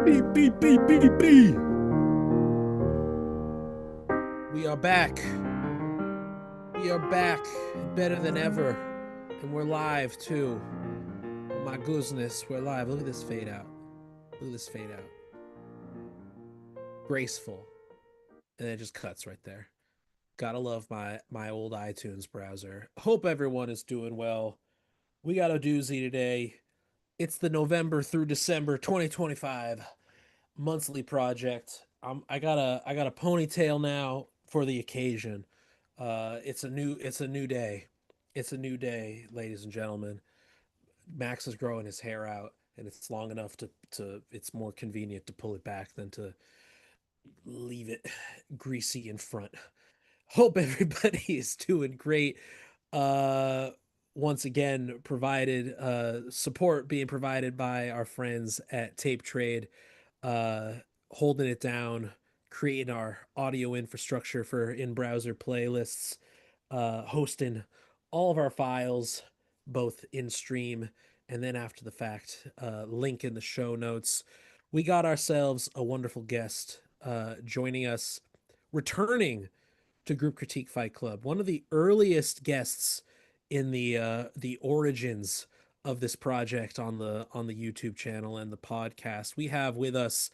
Beep, beep, beep, beep, beep. We are back. We are back. Better than ever. And we're live too. Oh my goodness, we're live. Look at this fade out. Look at this fade out. Graceful. And it just cuts right there. Gotta love my old iTunes browser. Hope everyone is doing well. We got a doozy today. It's the November through December 2025 monthly project. I got a ponytail now for the occasion. It's a new day. It's a new day, ladies and gentlemen. Max is growing his hair out, and it's long enough to it's more convenient to pull it back than to leave it greasy in front. Hope everybody is doing great. Uh, Once again, provided support being provided by our friends at Tape Trade, uh, holding it down, creating our audio infrastructure for in-browser playlists, hosting all of our files, both in stream and then after the fact. Link in the show notes. We got ourselves a wonderful guest joining us, returning to Group Critique Fight Club, one of the earliest guests in the origins of this project on the YouTube channel and the podcast. We have with us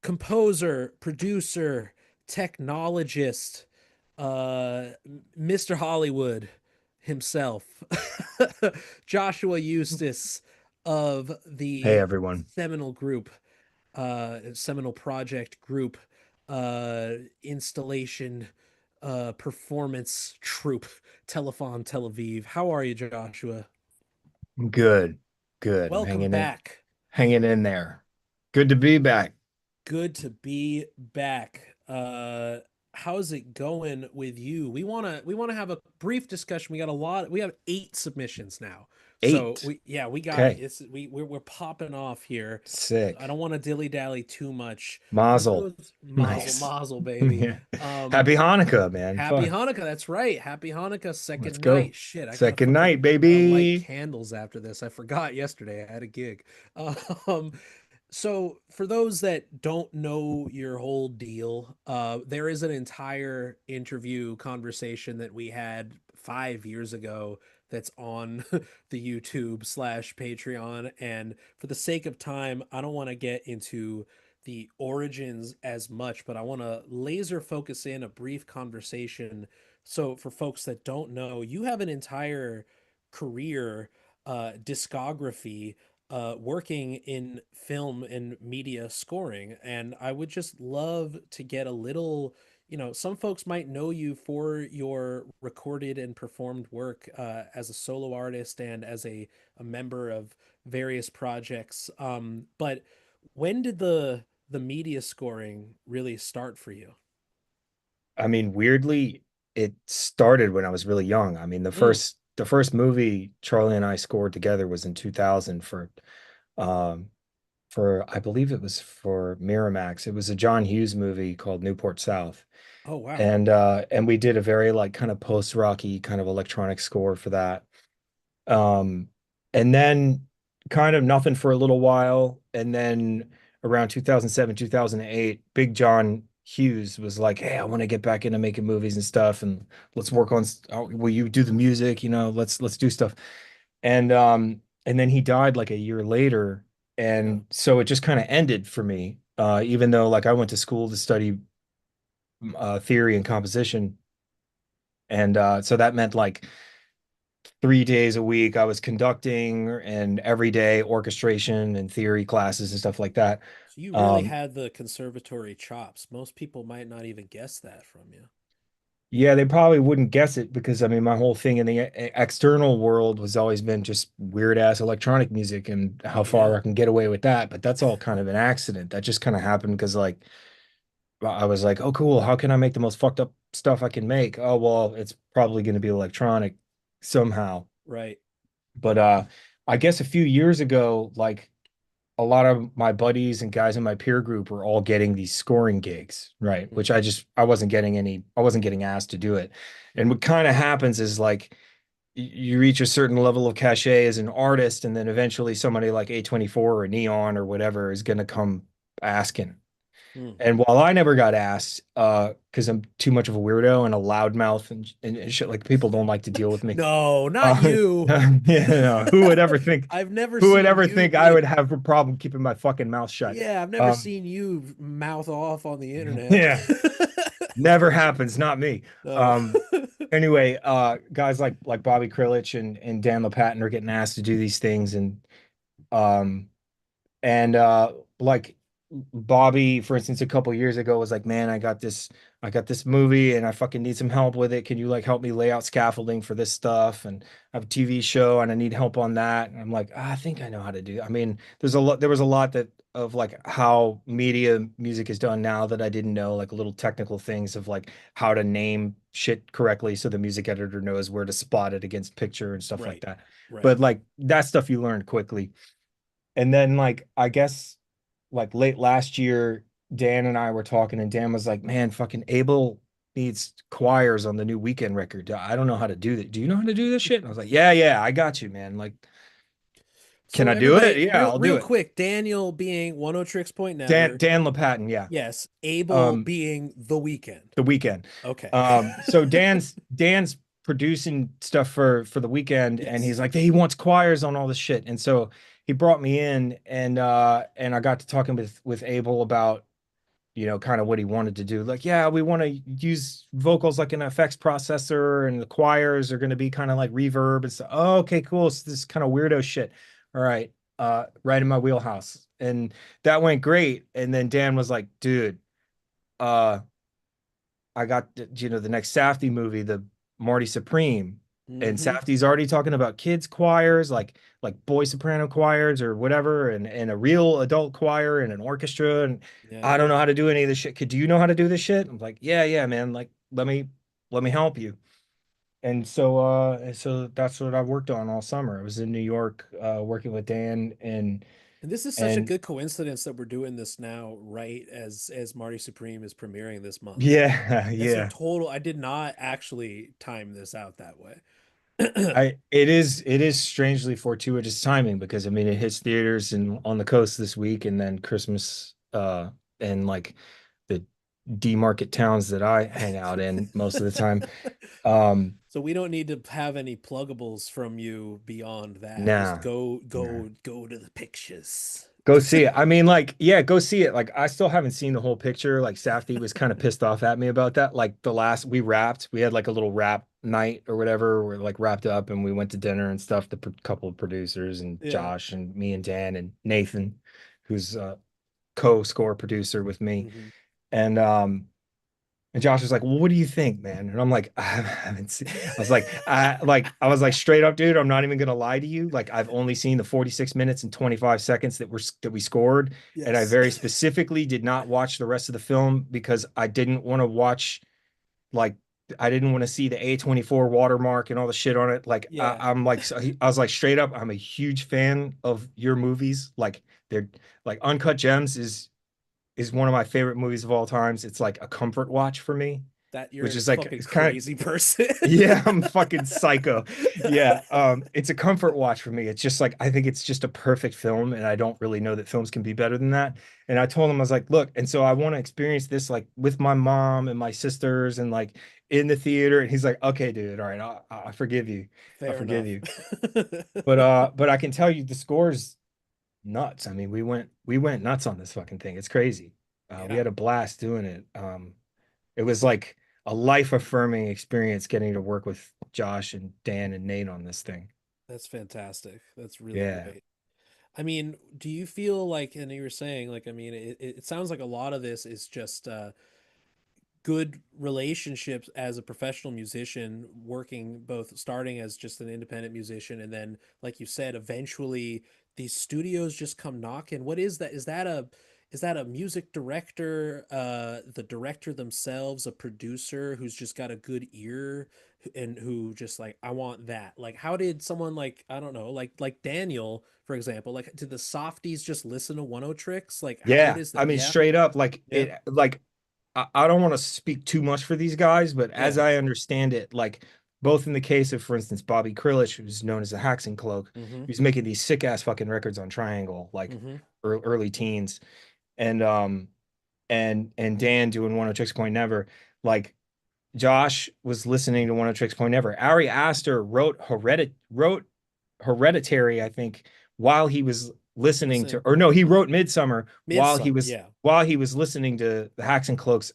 composer, producer, technologist, uh, Mr. Hollywood himself, Joshua Eustace of Hey the everyone. seminal group, seminal project group, installation, performance troupe, Telefon Tel Aviv. How are you, Joshua? Good. Good. I'm Welcome back. hanging in there. Good to be back. Good to be back. How's it going with you? We wanna have a brief discussion. We have 8 submissions now. So 8. we got Okay. we're popping off here. I Sick. don't want to dilly-dally too much. For Mazel. those mazel Nice. mazel baby. Yeah. Um Happy Hanukkah, man. Happy Fuck. Hanukkah. That's right. Happy Hanukkah, Let's second go. night. Shit, I gotta Second fucking night, light baby. candles after this. I forgot yesterday. I had a gig. Um, so for those that don't know your whole deal, there is an entire interview conversation that we had 5 years ago that's on the YouTube slash Patreon. And for the sake of time, I don't want to get into the origins as much, but I want to laser focus in a brief conversation. So for folks that don't know, you have an entire career, discography, working in film and media scoring. And I would just love to get a little, some folks might know you for your recorded and performed work as a solo artist and as a member of various projects. But when did the media scoring really start for you? I mean, weirdly, it started when I was really young. I mean, Mm. the first movie Charlie and I scored together was in 2000 um for I believe it was for Miramax. It was a John Hughes movie called Newport South. Oh, wow. And we did a very like kind of post-rocky kind of electronic score for that. Um and then kind of nothing for a little while, and then around 2007 2008 Big John Hughes was like, hey, I want to get back into making movies and stuff, and let's work on will you do the music, let's do stuff. And then he died like a year later, Yeah. and so it just kind of ended for me, even though like I went to school to study theory and composition. And so that meant like 3 days a week I was conducting, and every day orchestration and theory classes and stuff like that. So you really Um, had the conservatory chops. Most people might not even guess that from you. yeah, they probably wouldn't guess it because I mean my whole thing in the external world was always been just weird ass electronic music and how far Yeah. I can get away with that. But that's all kind of an accident. That just kind of happened because like I was like, oh cool, how can I make the most fucked up stuff I can make? Oh well, it's probably going to be electronic somehow. Right. But I guess a few years ago, like a lot of my buddies and guys in my peer group were all getting these scoring gigs, right? Which Hmm. I wasn't getting asked to do it. And what kind of happens is like you reach a certain level of cachet as an artist, and then eventually somebody like A24 or Neon or whatever is going to come asking. Hmm. And while I never got asked, because I'm too much of a weirdo and a loudmouth and shit, like people don't like to deal with me. No, not Uh, you. yeah, I've never who would seen ever you think I be. would have a problem keeping my fucking mouth shut? Yeah, I've never Um, seen you mouth off on the internet. yeah, never happens, not me. No. Um, anyway, guys like Bobby Krilich and Dan LaPatin are getting asked to do these things, um, and like Bobby, for instance, a couple years ago was like, man, I got this movie and I fucking need some help with it. Can you like help me lay out scaffolding for this stuff? And I have a TV show and I need help on that. And I'm like, "Ah, I think I know how to do. I mean, there was a lot that of like how media music is done now that I didn't know, like little technical things of like how to name shit correctly so the music editor knows where to spot it against picture and stuff like Right. that. Right. But like that stuff you learn quickly. And then like I guess like late last year, Dan and I were talking, and Dan was like, "Man, fucking Abel needs choirs on the new Weekend record. I don't know how to do that. Do you know how to do this shit?" And I was like, "Yeah, yeah, I got you, man. Like, can So I do it? everybody, Yeah, real I'll do real it." quick, Daniel being One O Tricks Point Dan Never. Dan LaPatin, yeah. Yes. Abel Um, being The Weekend. the Weekend. Okay. So Dan's producing stuff for the Weekend, and Yes. he's like, he wants choirs on all this shit, and so he brought me in, and I got to talking with Abel about kind of what he wanted to do. Like, yeah, we want to use vocals like an effects processor, and the choirs are going to be kind of like reverb and stuff. Oh, okay, cool. So this kind of weirdo shit. All right, right in my wheelhouse. And that went great. And then Dan was like, dude, uh, I got the next Safdie movie, the Marty Supreme. And Mm-hmm. Safdie's already talking about kids choirs, like boy soprano choirs or whatever, and a real adult choir and an orchestra. And Yeah. I don't know how to do any of this shit. Do you know how to do this shit? I'm like, yeah, yeah, man. Like, let me help you. And so that's what I worked on all summer. I was in New York, working with Dan And this is such a and good coincidence that we're doing this now, right? As Marty Supreme is premiering this month. yeah, It's a yeah. total. I did not actually time this out that way. It is strangely fortuitous timing because I mean it hits theaters and on the coast this week and then Christmas and like the D market towns that I hang out in most of the time. Um So we don't need to have any pluggables from you beyond that. Just nah, go, nah. go, go to the pictures. Go see it. I mean, like, yeah, go see it. Like, I still haven't seen the whole picture. Like, Safdie was kind of pissed off at me about that. Like, we wrapped, we had like a little wrap night or whatever. We're like wrapped up and we went to dinner and stuff. The couple of producers and Yeah. Josh and me and Dan and Nathan, who's a co-score producer with me. Hmm. And and Josh was like, "Well, what do you think, man?" And I'm like, "I haven't seen." I was like straight up, dude. I'm not even gonna lie to you. Like, I've only seen the 46 minutes and 25 seconds that we scored, and I Yes. very specifically did not watch the rest of the film because I didn't want to watch like I didn't want to see the A24 watermark and all the shit on it. Like, Yeah. I'm like, I was like, straight up, I'm a huge fan of your movies. Like, they're like Uncut Gems is one of my favorite movies of all times. It's like a comfort watch for me, That you're which a is like fucking it's kind of crazy person. yeah, I'm fucking psycho. Yeah, it's a comfort watch for me. It's just like I think it's just a perfect film, and I don't really know that films can be better than that. And I told him I was like, look, and so I want to experience this like with my mom and my sisters and like in the theater. And he's like, okay, dude, all right, I forgive you, I Fair forgive enough. you. But I can tell you the score's nuts. I mean, we went nuts on this fucking thing. It's crazy. We Yeah, had a blast doing it. It was like a life affirming experience getting to work with Josh and Dan and Nate on this thing. that's fantastic. That's really Yeah. great. I mean, do you feel like, and you were saying, like, I mean, it sounds like a lot of this is just good relationships as a professional musician, working both starting as just an independent musician and then like you said eventually these studios just come knocking. What is that? Is that a music director, the director themselves, a producer who's just got a good ear and who just like, I want that? Like, how did someone like, I don't know, like Daniel, for example, like did the softies just listen to One O Tricks? Like, what Yeah. is that? I mean, Yeah. straight up, like Yeah. I don't want to speak too much for these guys, but as Yeah. I understand it, like both in the case of, for instance, Bobby Krilich, who's known as the Haxon Cloak, Mm-hmm. he's making these sick ass fucking records on Triangle, like Mm-hmm. early teens. and and Dan doing One O Tricks Point Never. Like Josh was listening to One O Tricks Point Never. Ari Aster wrote Hereditary, I think, while he was listening to, Listen, or no, he wrote Midsummer Midsummer, yeah, while he was listening to the Hacks and Cloaks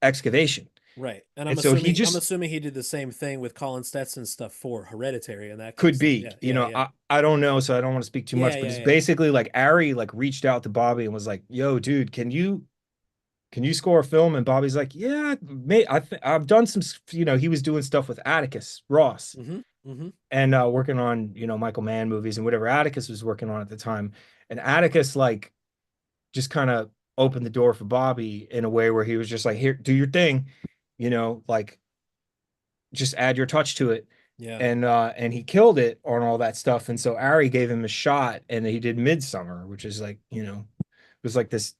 excavation. right. And And so he I'm just assuming he did the same thing with Colin Stetson stuff for Hereditary and that kind of could stuff. be, Yeah, yeah, yeah, I don't know, so I don't want to speak too yeah, much, but yeah, it's yeah. basically like Ari like reached out to Bobby and was like, "Yo, dude, can you score a film?" And Bobby's like, "Yeah, mate, I've done some, he was doing stuff with Atticus Ross Mm-hmm. Mm-hmm. and working on, Michael Mann movies and whatever Atticus was working on at the time. And Atticus like just kind of opened the door for Bobby in a way where he was just like, "Here, do your thing, like just add your touch to it." Yeah, And he killed it on all that stuff. And so Ari gave him a shot and he did Midsummer, which is like, it was like this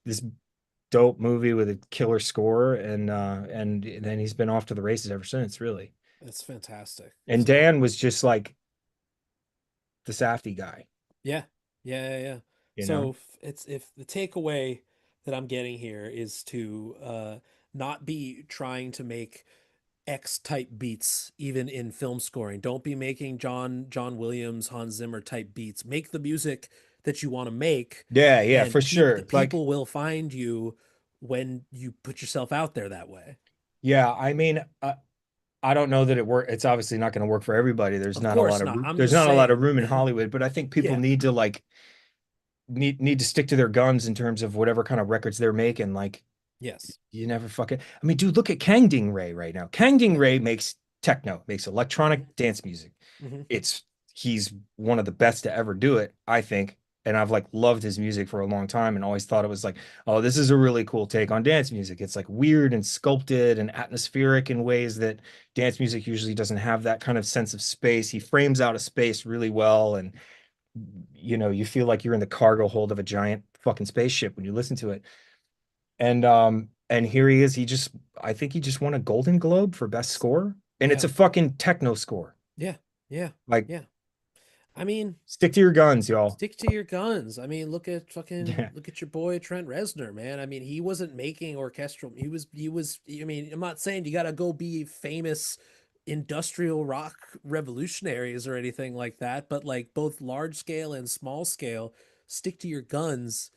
dope movie with a killer score, and then he's been off to the races ever since, really. that's fantastic. And So Dan was just like the Safdie guy, yeah, yeah, yeah, yeah. you know? So it's if the takeaway that I'm getting here is to not be trying to make X type beats even in film scoring. Don't be making John Williams, Hans Zimmer type beats. Make the music that you want to make, Yeah, yeah, and for the sure. Like, people will find you when you put yourself out there that way. yeah, I mean, I don't know that it work. It's obviously not going to work for everybody. Of course not. I'm There's just not a lot of saying. room in Hollywood, but I think people Yeah. need to like need to stick to their guns in terms of whatever kind of records they're making. Like, Yes. you never fucking. I mean, dude, look at Kang Ding Ray right now. Kang Ding Yeah. Ray makes techno, makes electronic dance music. Mm-hmm. It's He's one of the best to ever do it, I think. And I've like loved his music for a long time and always thought it was like, oh, this is a really cool take on dance music. It's like weird and sculpted and atmospheric in ways that dance music usually doesn't have that kind of sense of space. He frames out a space really well, and you feel like you're in the cargo hold of a giant fucking spaceship when you listen to it. And here he is. I think he just won a Golden Globe for best score, and it's Yeah. a fucking techno score. Yeah. Yeah. Like, Yeah. I mean, stick to your guns, y'all. stick to your guns. I mean, Yeah. look at your boy Trent Reznor, man. I mean, he wasn't making orchestral. I mean, I'm not saying you got to go be famous industrial rock revolutionaries or anything like that, but like both large scale and small scale, stick to your guns.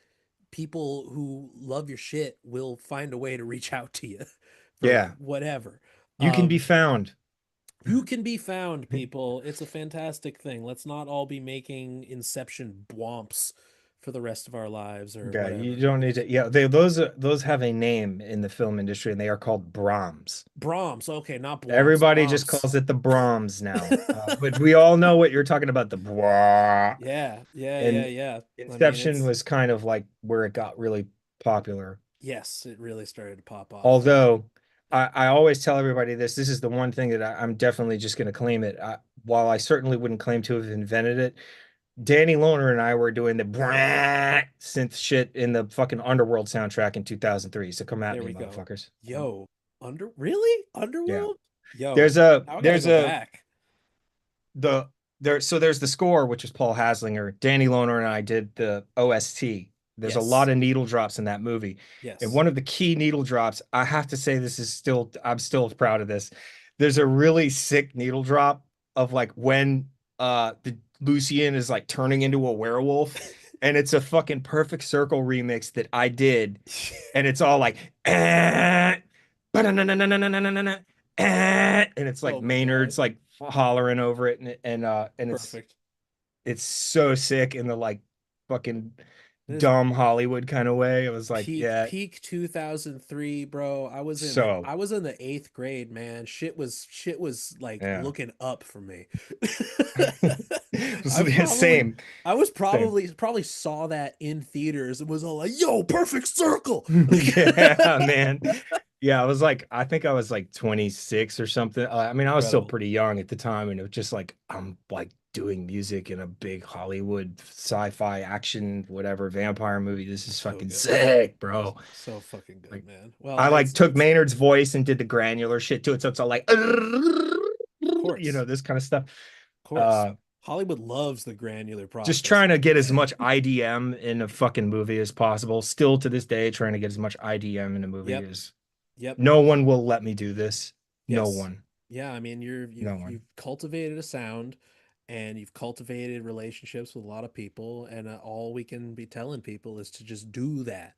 People who love your shit will find a way to reach out to you for Yeah. whatever. You can be Um, found. you can be found, people. It's a fantastic thing. Let's not all be making Inception bwomps for the rest of our lives or Yeah, you whatever. don't need to. Yeah, those have a name in the film industry, and they are called Brahms. Brahms, okay, not bwomps, Everybody just Brahms. calls it the Brahms now. But we all know what you're talking about, the blah. Yeah, yeah, yeah, And yeah. I mean, Inception was kind of like where it got really popular. yes, it really started to pop off. Although I always tell everybody this, this is the one thing that I'm definitely just going to claim it. While I certainly wouldn't claim to have invented it, Danny Lohner and I were doing the brah synth shit in the fucking Underworld soundtrack in 2003. So come at There me, we go. motherfuckers. Yo, really? Yeah. Underworld? There's Yo, a now I gotta there's go a back. the there's the score, which is Paul Haslinger. Danny Lohner and I did the OST. There's a lot Yes, of needle drops in that movie. And yes. one of the key needle drops, I have to say this is still, I'm still proud of this. There's a really sick needle drop of like when the Lucian is like turning into a werewolf, and it's a fucking Perfect Circle remix that I did, and it's all like and it's like Oh my God. Maynard's like hollering over it, and Perfect. it's so sick in the like fucking This dumb Hollywood kind of way. It was like, yeah, peak 2003, bro. so I was in the 8th grade, man. Shit was like yeah. looking up for me. I probably Same, I was same. probably saw that in theaters and was all like, "Yo, perfect circle." Yeah, man. Yeah, I was like, I think I was like 26 or something. I mean, I was still Incredible. pretty young at the time, and it was just like, I'm like doing music in a big Hollywood sci-fi action, whatever, vampire movie. This is So fucking good. sick, bro. So fucking good, Like, man. Well, I like took it's Maynard's voice and did the granular shit to it, so it's all like, of course. this kind of stuff. Of course. Hollywood loves the granular Just trying processing. to get as much IDM in a fucking movie as possible. Still to this day, trying to get as much IDM in a movie Yep. as Yep. no one will let me do this. No Yes. one. Yeah, I mean No one. you've cultivated a sound and you've cultivated relationships with a lot of people and all we can be telling people is to just do that.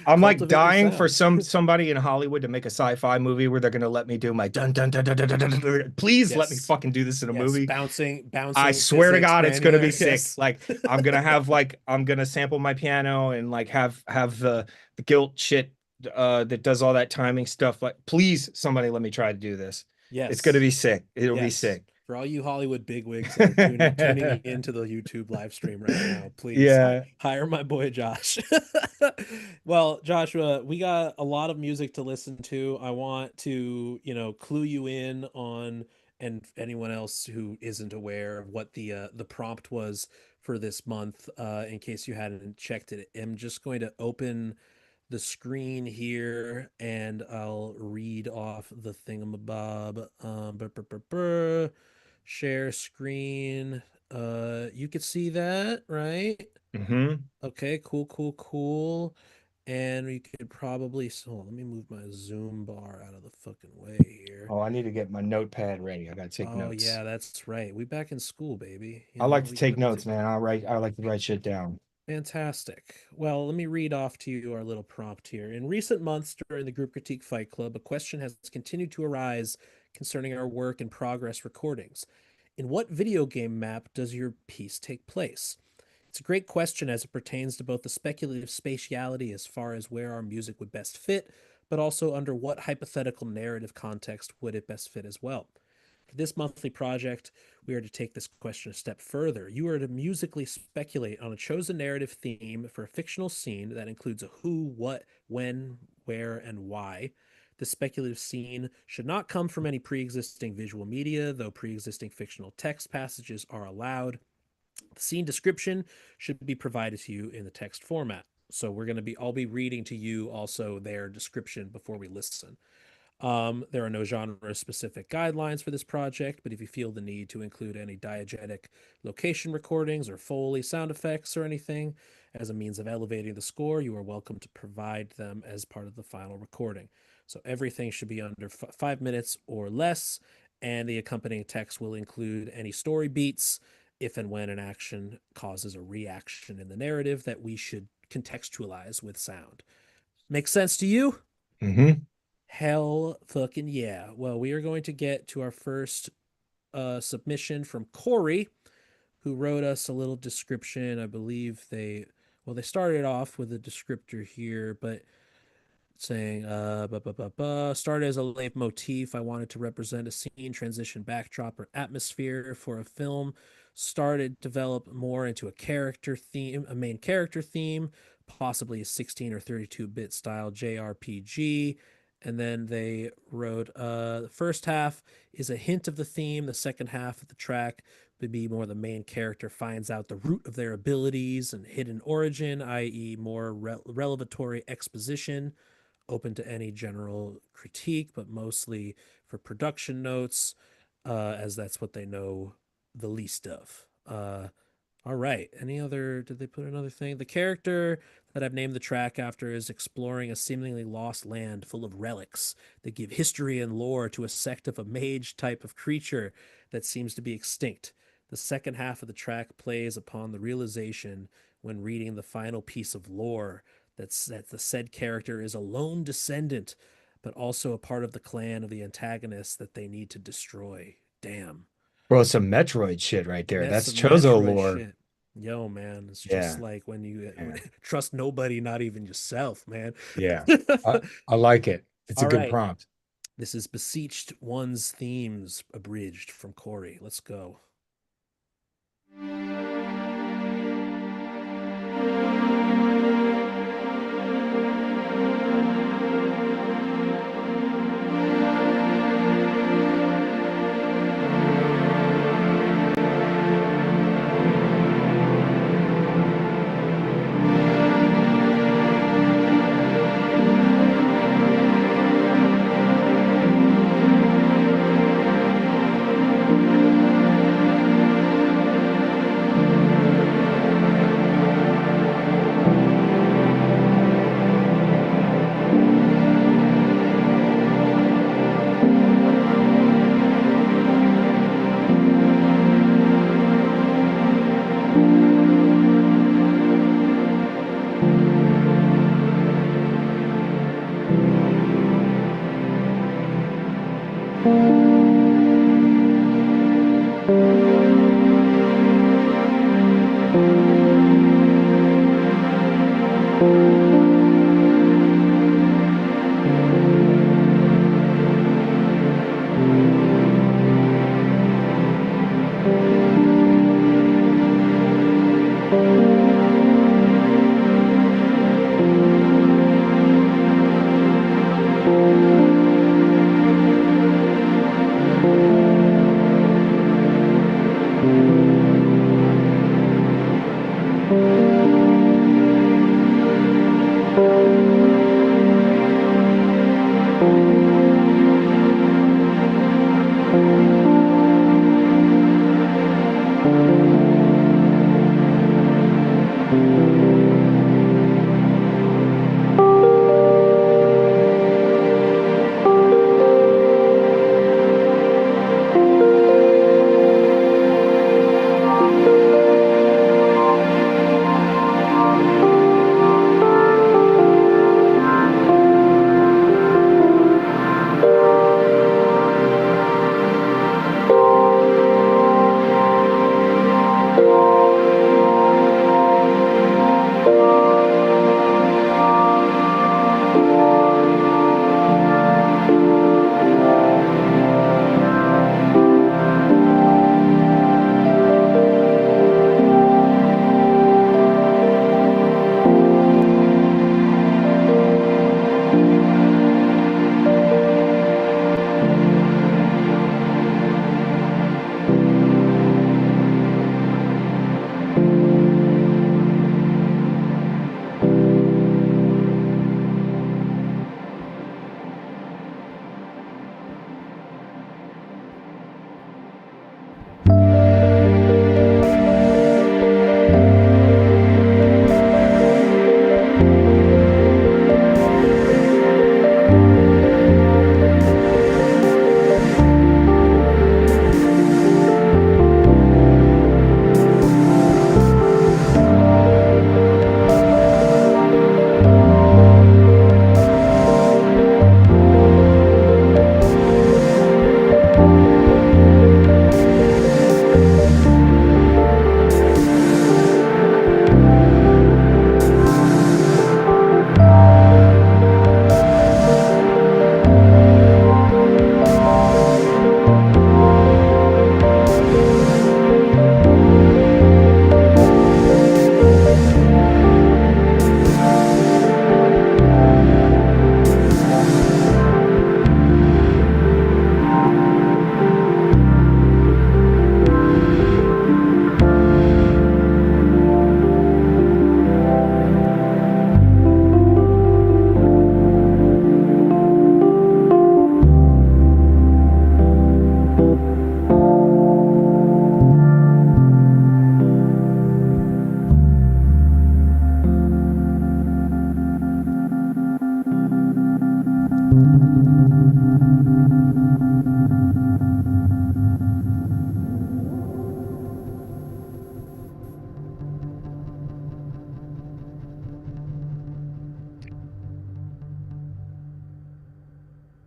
I'm like Cultivate your dying for sound. somebody in Hollywood to make a sci-fi movie where they're gonna let me do my dun dun dun dun dun dun, dun, dun, dun. Please let me Yes. fucking do this in a Yes, movie. I bouncing swear to physics God, it's gonna granular. be sick. Yes. Like I'm gonna sample my piano and like have the guilt shit that does all that timing stuff. Like, please, somebody let me try to do this. It's gonna Yes. be sick. It'll be Yes. sick. For all you Hollywood bigwigs that are tuning into the YouTube live stream right now, please Yeah. hire my boy Josh. Well, Joshua, we got a lot of music to listen to. I want to, clue you in on, and anyone else who isn't aware of what the prompt was for this month, in case you hadn't checked it. I'm just going to open the screen here and I'll read off the thingamabob. Share screen. You could see that, right? Hmm. Okay, cool, cool, cool. And we could probably, so let me move my zoom bar out of the fucking way here. Oh, I need to get my notepad ready. I gotta take Oh notes. yeah, that's right. We back in school, baby. I like to We take gotta notes, take. man. I like to write shit down. Fantastic. Well, let me read off to you our little prompt here. In recent months during the Group Critique Fight Club, a question has continued to arise concerning our work in progress recordings. In what video game map does your piece take place? It's a great question as it pertains to both the speculative spatiality as far as where our music would best fit, but also under what hypothetical narrative context would it best fit as well. For this monthly project, we are to take this question a step further. You are to musically speculate on a chosen narrative theme for a fictional scene that includes a who, what, when, where, and why. The speculative scene should not come from any pre existing visual media, though pre existing fictional text passages are allowed. The scene description should be provided to you in the text format. So I'll be reading to you also their description before we listen. There are no genre specific guidelines for this project, but if you feel the need to include any diegetic location recordings or Foley sound effects or anything as a means of elevating the score, you are welcome to provide them as part of the final recording. So everything should be under 5 minutes or less, and the accompanying text will include any story beats if and when an action causes a reaction in the narrative that we should contextualize with sound. Make sense to you? Hmm. Hell fucking yeah. Well, we are going to get to our first submission from Corey, who wrote us a little description. I believe they started off with a descriptor here, but saying started as a leitmotif. I wanted to represent a scene, transition, backdrop, or atmosphere for a film. Started develop more into a character theme, a main character theme, possibly a 16 or 32-bit style JRPG. And then they wrote the first half is a hint of the theme. The second half of the track would be more the main character finds out the root of their abilities and hidden origin, i.e., more revelatory exposition, open to any general critique, but mostly for production notes, as that's what they know the least of. All right. Any other? Did they put another thing? The character that I've named the track after is exploring a seemingly lost land full of relics that give history and lore to a sect of a mage type of creature that seems to be extinct. The second half of the track plays upon the realization when reading the final piece of lore that the said character is a lone descendant, but also a part of the clan of the antagonist that they need to destroy. Damn. Bro, some Metroid shit right there. That's That's some Chozo Metroid lore. shit. Yo, man, it's just Yeah. like when you Yeah. trust nobody, not even yourself, man. Yeah. I like it. It's a All good right. prompt. This is Beseeched One's Themes abridged from Corey. Let's go.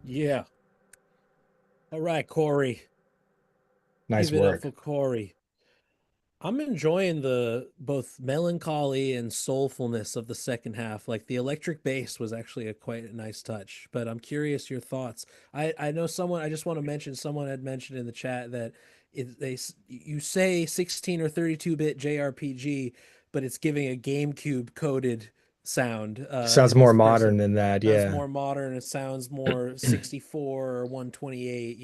Yeah. All right, Corey. Nice Give it up work. for Corey. I'm enjoying the both melancholy and soulfulness of the second half. Like the electric bass was actually a quite a nice touch, but I'm curious your thoughts. I know someone I just want to mention someone had mentioned in the chat that you say 16 or 32-bit JRPG, but it's giving a GameCube coded sound Sounds in more this modern person. than that. Sounds Yeah. more modern, it sounds more 64 or 128,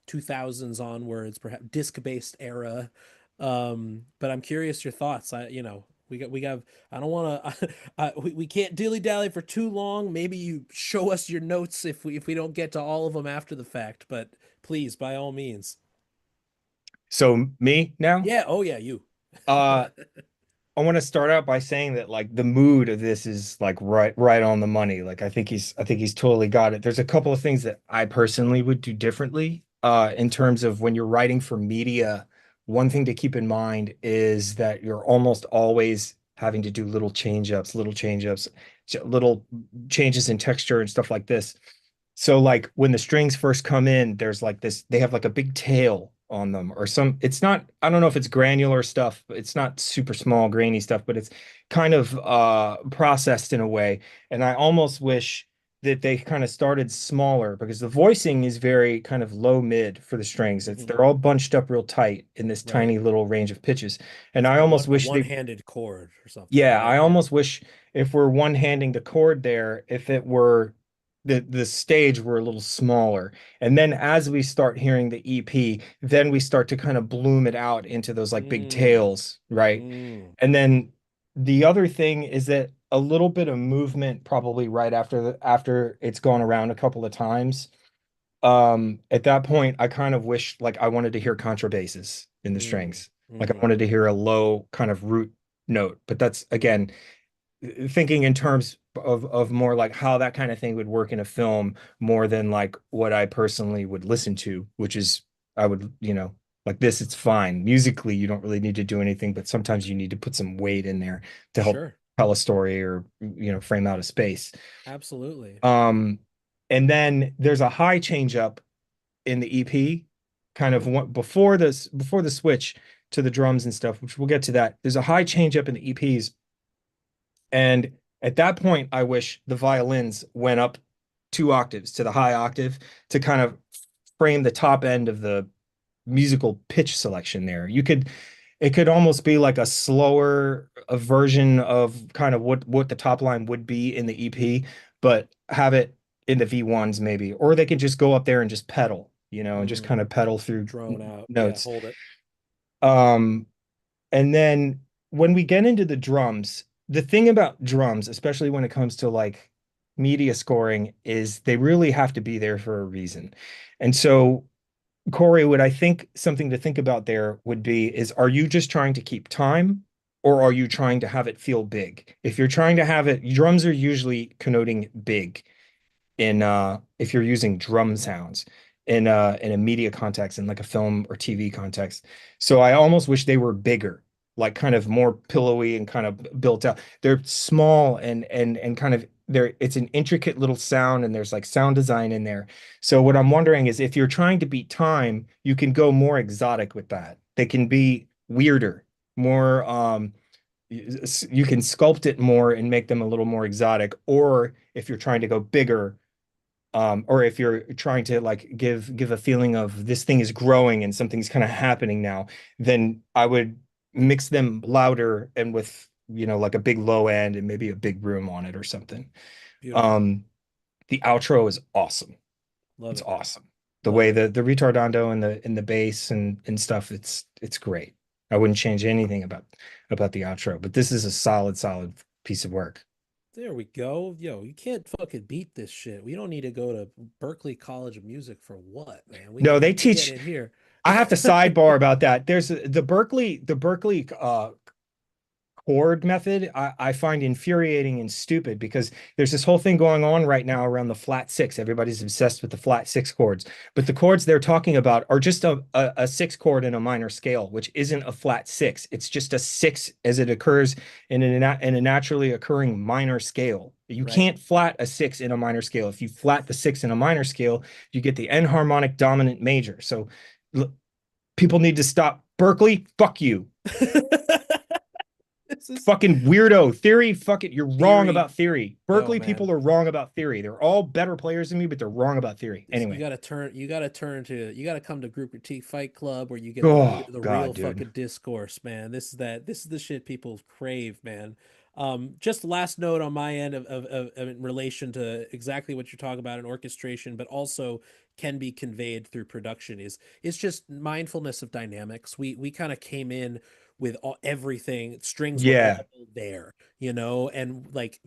2000s onwards, perhaps disc-based era. But I'm curious your thoughts. We got I don't want to we can't dilly-dally for too long. Maybe you show us your notes if we don't get to all of them after the fact, but please, by all means. So me now? Yeah, oh yeah, you. Uh, I want to start out by saying that like the mood of this is like right on the money. Like I think he's totally got it. There's a couple of things that I personally would do differently in terms of when you're writing for media. One thing to keep in mind is that you're almost always having to do little change-ups, little changes in texture and stuff like this. So like when the strings first come in, there's like this, they have like a big tail on them or some, it's not, I don't know if it's granular stuff, but it's not super small grainy stuff, but it's kind of processed in a way. And I almost wish that they kind of started smaller because the voicing is very kind of low mid for the strings. It's Mhm. they're all bunched up real tight in this Right. tiny little range of pitches. And It's I like almost a wish they one-handed chord or something, yeah, right? I Yeah. almost wish if we're one-handing the chord there, if it were the stage were a little smaller. And then as we start hearing the EP, then we start to kind of bloom it out into those like big Mm, tails, right? mm, And then the other thing is that a little bit of movement probably right after it's gone around a couple of times. At that point, I kind of wish like I wanted to hear contrabasses in the mm, strings. Like I mm. wanted to hear a low kind of root note. But that's again thinking in terms of more like how that kind of thing would work in a film more than like what I personally would listen to, which is I would, like this, it's fine. Musically, you don't really need to do anything, but sometimes you need to put some weight in there to help Sure. tell a story or frame out a space. Absolutely. Um, and then there's a high change up in the EP, kind of Hmm. before the switch to the drums and stuff, which we'll get to that. There's a high change up in the EPs, and at that point, I wish the violins went up 2 octaves to the high octave to kind of frame the top end of the musical pitch selection there. It could almost be like a slower a version of kind of what the top line would be in the EP, but have it in the V1s maybe, or they could just go up there and just pedal, and just Mm. kind of pedal through Drone out. Yeah, notes. hold it. Um, and then when we get into the drums, the thing about drums, especially when it comes to like media scoring, is they really have to be there for a reason. And so Corey, what I think something to think about there would be is are you just trying to keep time or are you trying to have it feel big? If you're trying to have it, drums are usually connoting big in if you're using drum sounds in a media context in like a film or TV context. So I almost wish they were bigger, like kind of more pillowy and kind of built out. They're small and kind of they're it's an intricate little sound and there's like sound design in there. So what I'm wondering is if you're trying to beat time, you can go more exotic with that. They can be weirder, more you can sculpt it more and make them a little more exotic. Or if you're trying to go bigger, or if you're trying to like give a feeling of this thing is growing and something's kind of happening now, then I would mix them louder and with, like a big low end and maybe a big room on it or something. Beautiful. Um, the outro is awesome. Love It's it. awesome. The Love way it. the retardando and the bass and stuff, it's great. I wouldn't change anything about the outro, but this is a solid piece of work. There we go. Yo, you can't fucking beat this shit. We don't need to go to Berkeley College of Music for what, man? No, they We can get teach. it here. I have to sidebar about that. There's the Berkeley chord method I find infuriating and stupid because there's this whole thing going on right now around the flat six. Everybody's obsessed with the flat six chords, but the chords they're talking about are just a six chord in a minor scale, which isn't a flat six. It's just a six as it occurs in a naturally occurring minor scale. You Right. can't flat a six in a minor scale. If you flat the six in a minor scale, you get the enharmonic dominant major. So people need to stop. Berkeley, fuck you. This is Fucking weirdo theory. Fuck it. You're wrong theory. about theory. Yo, Berkeley man. people are wrong about theory. They're all better players than me, but they're wrong about theory. You Anyway. gotta turn. You gotta come to Group Critique Fight Club where you get Oh the real God, dude. fucking discourse, man. This is the shit people crave, man. Just last note on my end of in relation to exactly what you're talking about in orchestration, but also can be conveyed through production is it's just mindfulness of dynamics. We kind of came in with everything. Strings were Yeah. all there, you know, and like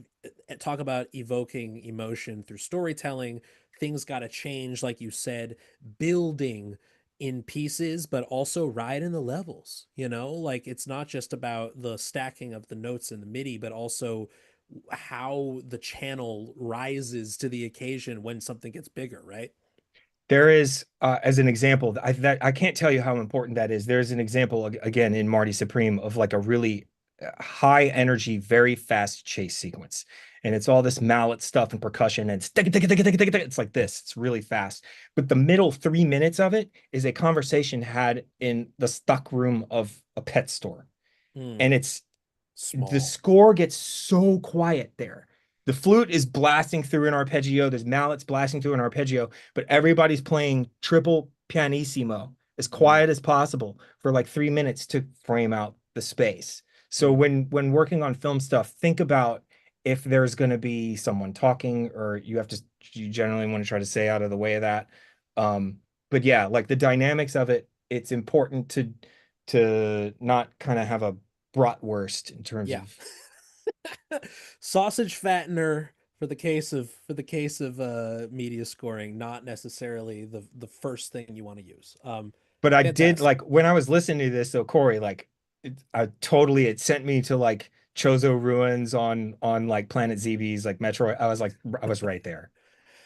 talk about evoking emotion through storytelling. Things got to change, like you said, building in pieces, but also ride in the levels. You know, like it's not just about the stacking of the notes in the MIDI, but also how the channel rises to the occasion when something gets bigger, right? There is, as an example, I can't tell you how important that is. There's an example again in Marty Supreme of like a really high energy, very fast chase sequence, and it's all this mallet stuff and percussion, and it's like this. It's really fast, but the middle 3 minutes of it is a conversation had in the stock room of a pet store, Mm, and it's the small. score gets so quiet there. The flute is blasting through an arpeggio. There's mallets blasting through an arpeggio, but everybody's playing triple pianissimo as Mm, quiet as possible for like 3 minutes to frame out the space. So mm. when working on film stuff, think about if there's going to be someone talking, or you generally want to try to stay out of the way of that. But yeah, like the dynamics of it, it's important to not kind of have a bratwurst in terms Yeah. of. Sausage fattener for the case of media scoring, not necessarily the first thing you want to use. But I did Fantastic. like when I was listening to this, though, Corey, like it sent me to like Chozo ruins on like Planet ZB's like Metroid. I was right there.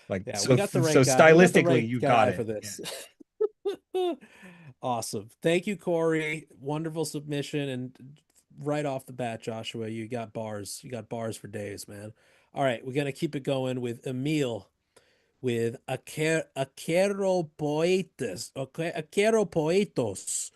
Like Yeah, we so got the so right guy. We got the stylistically, right you got guy for it. Yeah. this. Awesome. Thank you, Corey. Wonderful submission. And right off the bat, Joshua, you got bars. You got bars for days, man. All right, we're gonna keep it going with Emil with Aquero Poetas. Okay, Aquero Poetos.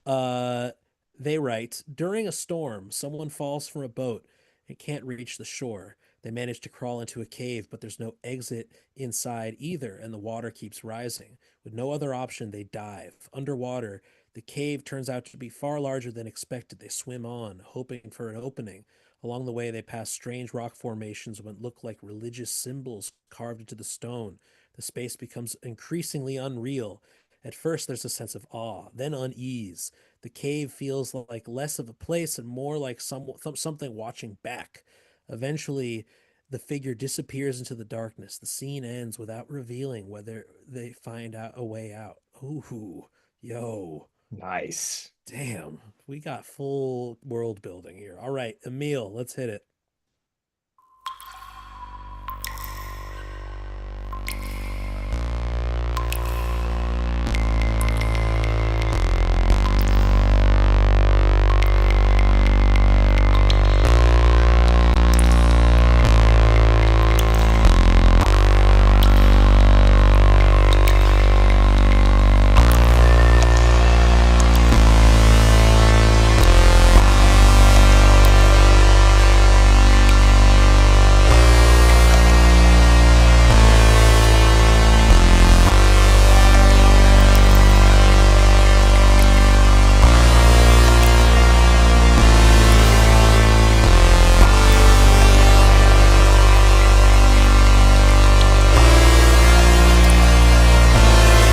Uh, they write during a storm, someone falls from a boat and can't reach the shore. They manage to crawl into a cave, but there's no exit inside either, and the water keeps rising. With no other option, they dive. Underwater, the cave turns out to be far larger than expected. They swim on, hoping for an opening. Along the way, they pass strange rock formations what look like religious symbols carved into the stone. The space becomes increasingly unreal. At first, there's a sense of awe, then unease. The cave feels like less of a place and more like something watching back. Eventually, the figure disappears into the darkness. The scene ends without revealing whether they find out a way out. Ooh, yo, Nice. damn. We got full world building here. All right, Emil, let's hit it.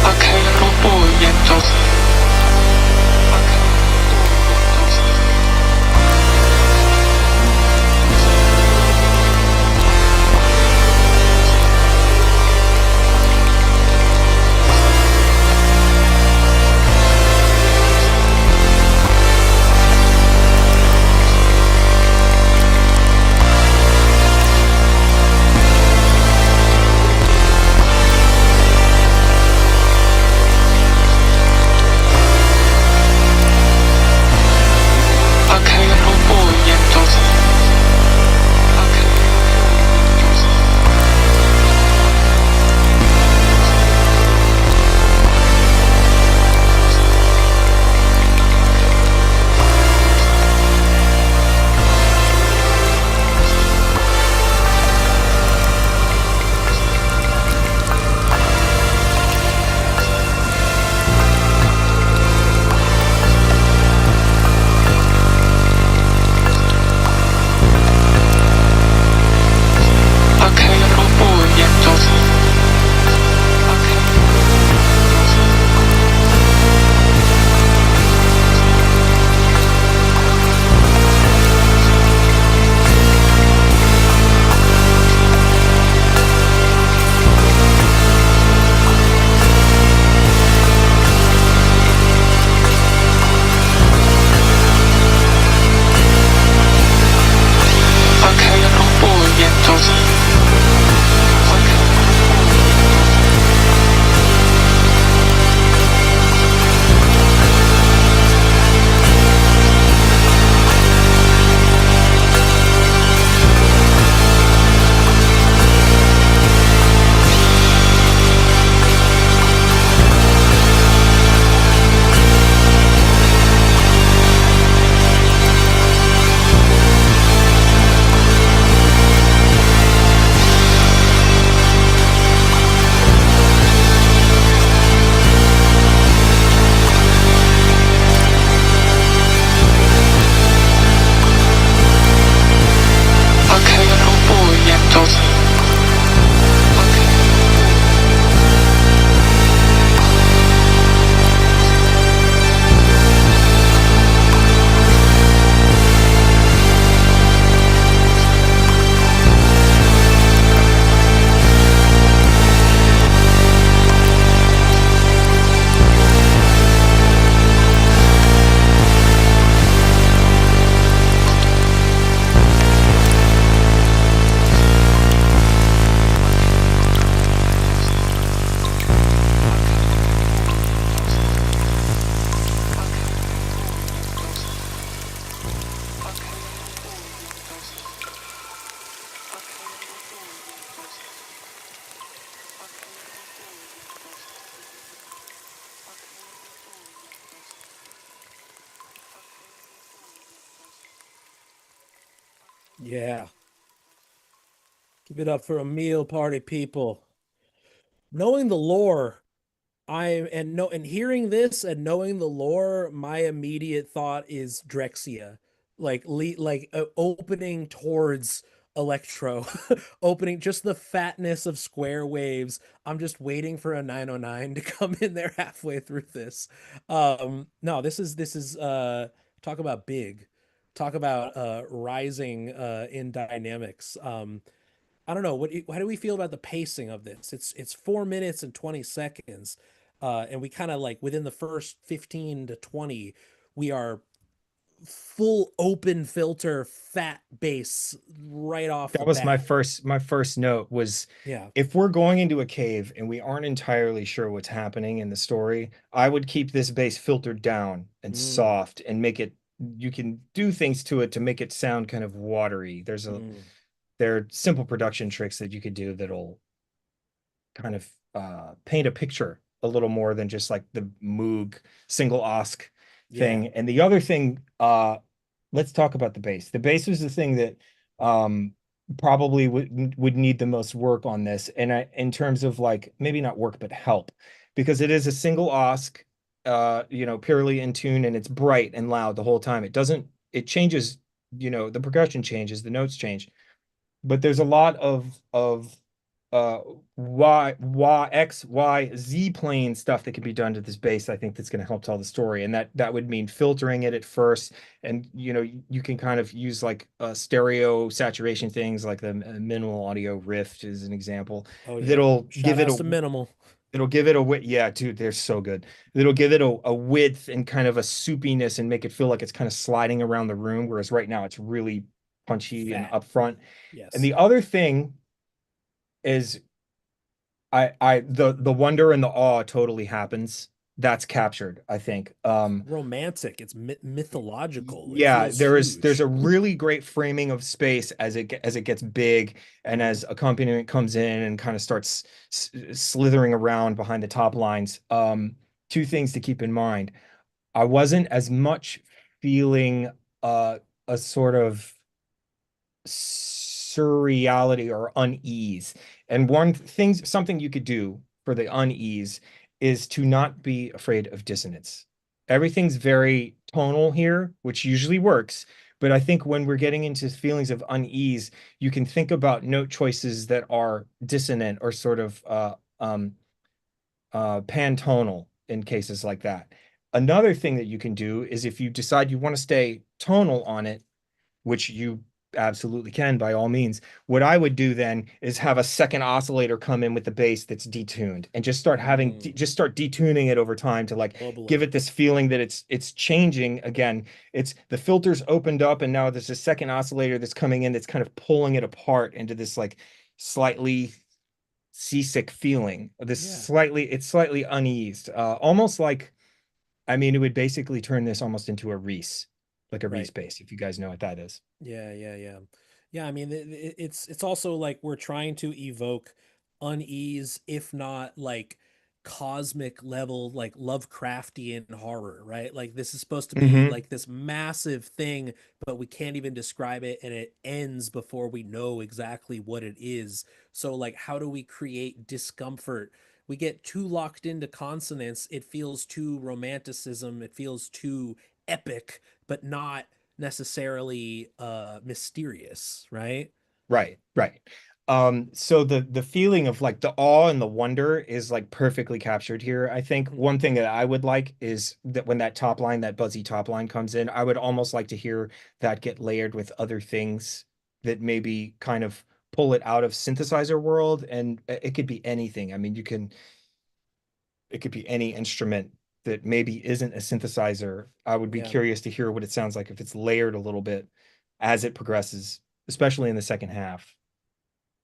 Ok, robó y entonces. Ok, robó y entonces. Ok, robó y entonces. Ok, robó y entonces. Ok, robó y entonces. Yeah. Give it up for Emil, party people. Knowing the lore, and hearing this and knowing the lore, my immediate thought is Drexia, opening towards Electro, opening just the fatness of square waves. I'm just waiting for a 909 to come in there halfway through this. No, this is talk about big, talk about rising in dynamics. I don't know how do we feel about the pacing of this? It's 4 minutes and 20 seconds. And we kind of like within the first 15 to 20, we are full open filter fat bass right off the That was bat. my first note was, Yeah. if we're going into a cave and we aren't entirely sure what's happening in the story, I would keep this bass filtered down and Mm, soft and make it, you can do things to it to make it sound kind of watery. mm. There are simple production tricks that you could do that'll kind of paint a picture a little more than just like the Moog single OSC Yeah. thing. And the other thing, let's talk about the bass. The bass was the thing that um, probably would need the most work on this, and in terms of like maybe not work but help, because it is a single OSC, purely in tune, and it's bright and loud the whole time. It changes, the percussion changes, the notes change, but there's a lot of uh y x y z plane stuff that can be done to this bass. I think that's going to help tell the story, and that would mean filtering it at first, and you can kind of use like stereo saturation things like the minimal audio rift is an example Oh yeah. that'll Shout give it outs a to Minimal. it'll give it a width. Yeah, dude, they're so good. It'll give it a width and kind of a soupiness and make it feel like it's kind of sliding around the room, whereas right now it's really punchy and Fat. upfront. And Yes. the other thing is the wonder and the awe totally happens. That's captured, I think. Romantic. It's mythological. It Yeah, feels there's huge. a really great framing of space as it gets big and Mm, as accompaniment comes in and kind of starts slithering around behind the top lines. Two things to keep in mind. I wasn't as much feeling a sort of surreality or unease. And something you could do for the unease is to not be afraid of dissonance. Everything's very tonal here, which usually works. But I think when we're getting into feelings of unease, you can think about note choices that are dissonant or sort of pantonal in cases like that. Another thing that you can do is if you decide you want to stay tonal on it, which you absolutely can by all means. What I would do then is have a second oscillator come in with the bass that's detuned and mm, just start detuning it over time to like give bubbling. it this feeling that it's changing again. It's the filters opened up and now there's a second oscillator that's coming in that's kind of pulling it apart into this like slightly seasick feeling. Yeah. It's slightly uneased. Almost like, I mean, it would basically turn this almost into a Reese, like a Reese Right. bass, if you guys know what that is. Yeah, yeah, yeah. Yeah, I mean it's also like we're trying to evoke unease, if not like cosmic level, like Lovecraftian horror, right? Like this is supposed to be Hmm. like this massive thing, but we can't even describe it and it ends before we know exactly what it is. So like how do we create discomfort? We get too locked into consonants, it feels too romanticism, it feels too epic, but not necessarily mysterious, right? Right, right. So the feeling of like the awe and the wonder is like perfectly captured here. I think Mm-hmm. one thing that I would like is that when that top line, that buzzy top line comes in, I would almost like to hear that get layered with other things that maybe kind of pull it out of synthesizer world, and it could be anything. I mean, it could be any instrument that maybe isn't a synthesizer. I would be Yeah. curious to hear what it sounds like if it's layered a little bit as it progresses, especially in the second half.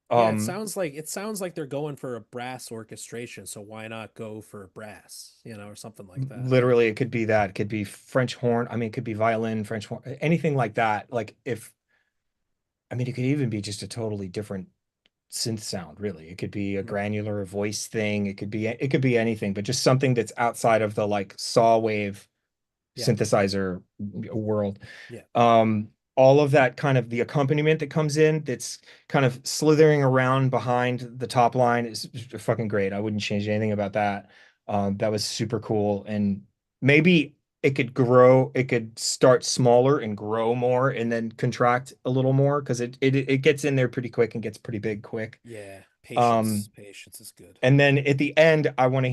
Yeah, Um, it sounds like they're going for a brass orchestration, so why not go for brass, or something like that. Literally, it could be that. It could be French horn. I mean, it could be violin, French horn, anything like that. I mean, it could even be just a totally different synth sound, really. It could be a Right. granular voice thing. It could be anything, but just something that's outside of the like saw wave Yeah. synthesizer world. Yeah. All of that kind of the accompaniment that comes in that's kind of slithering around behind the top line is fucking great. I wouldn't change anything about that. That was super cool. And maybe it could start smaller and grow more and then contract a little more because it gets in there pretty quick and gets pretty big quick. Yeah. Um, Patience is good. and then at the end, I want to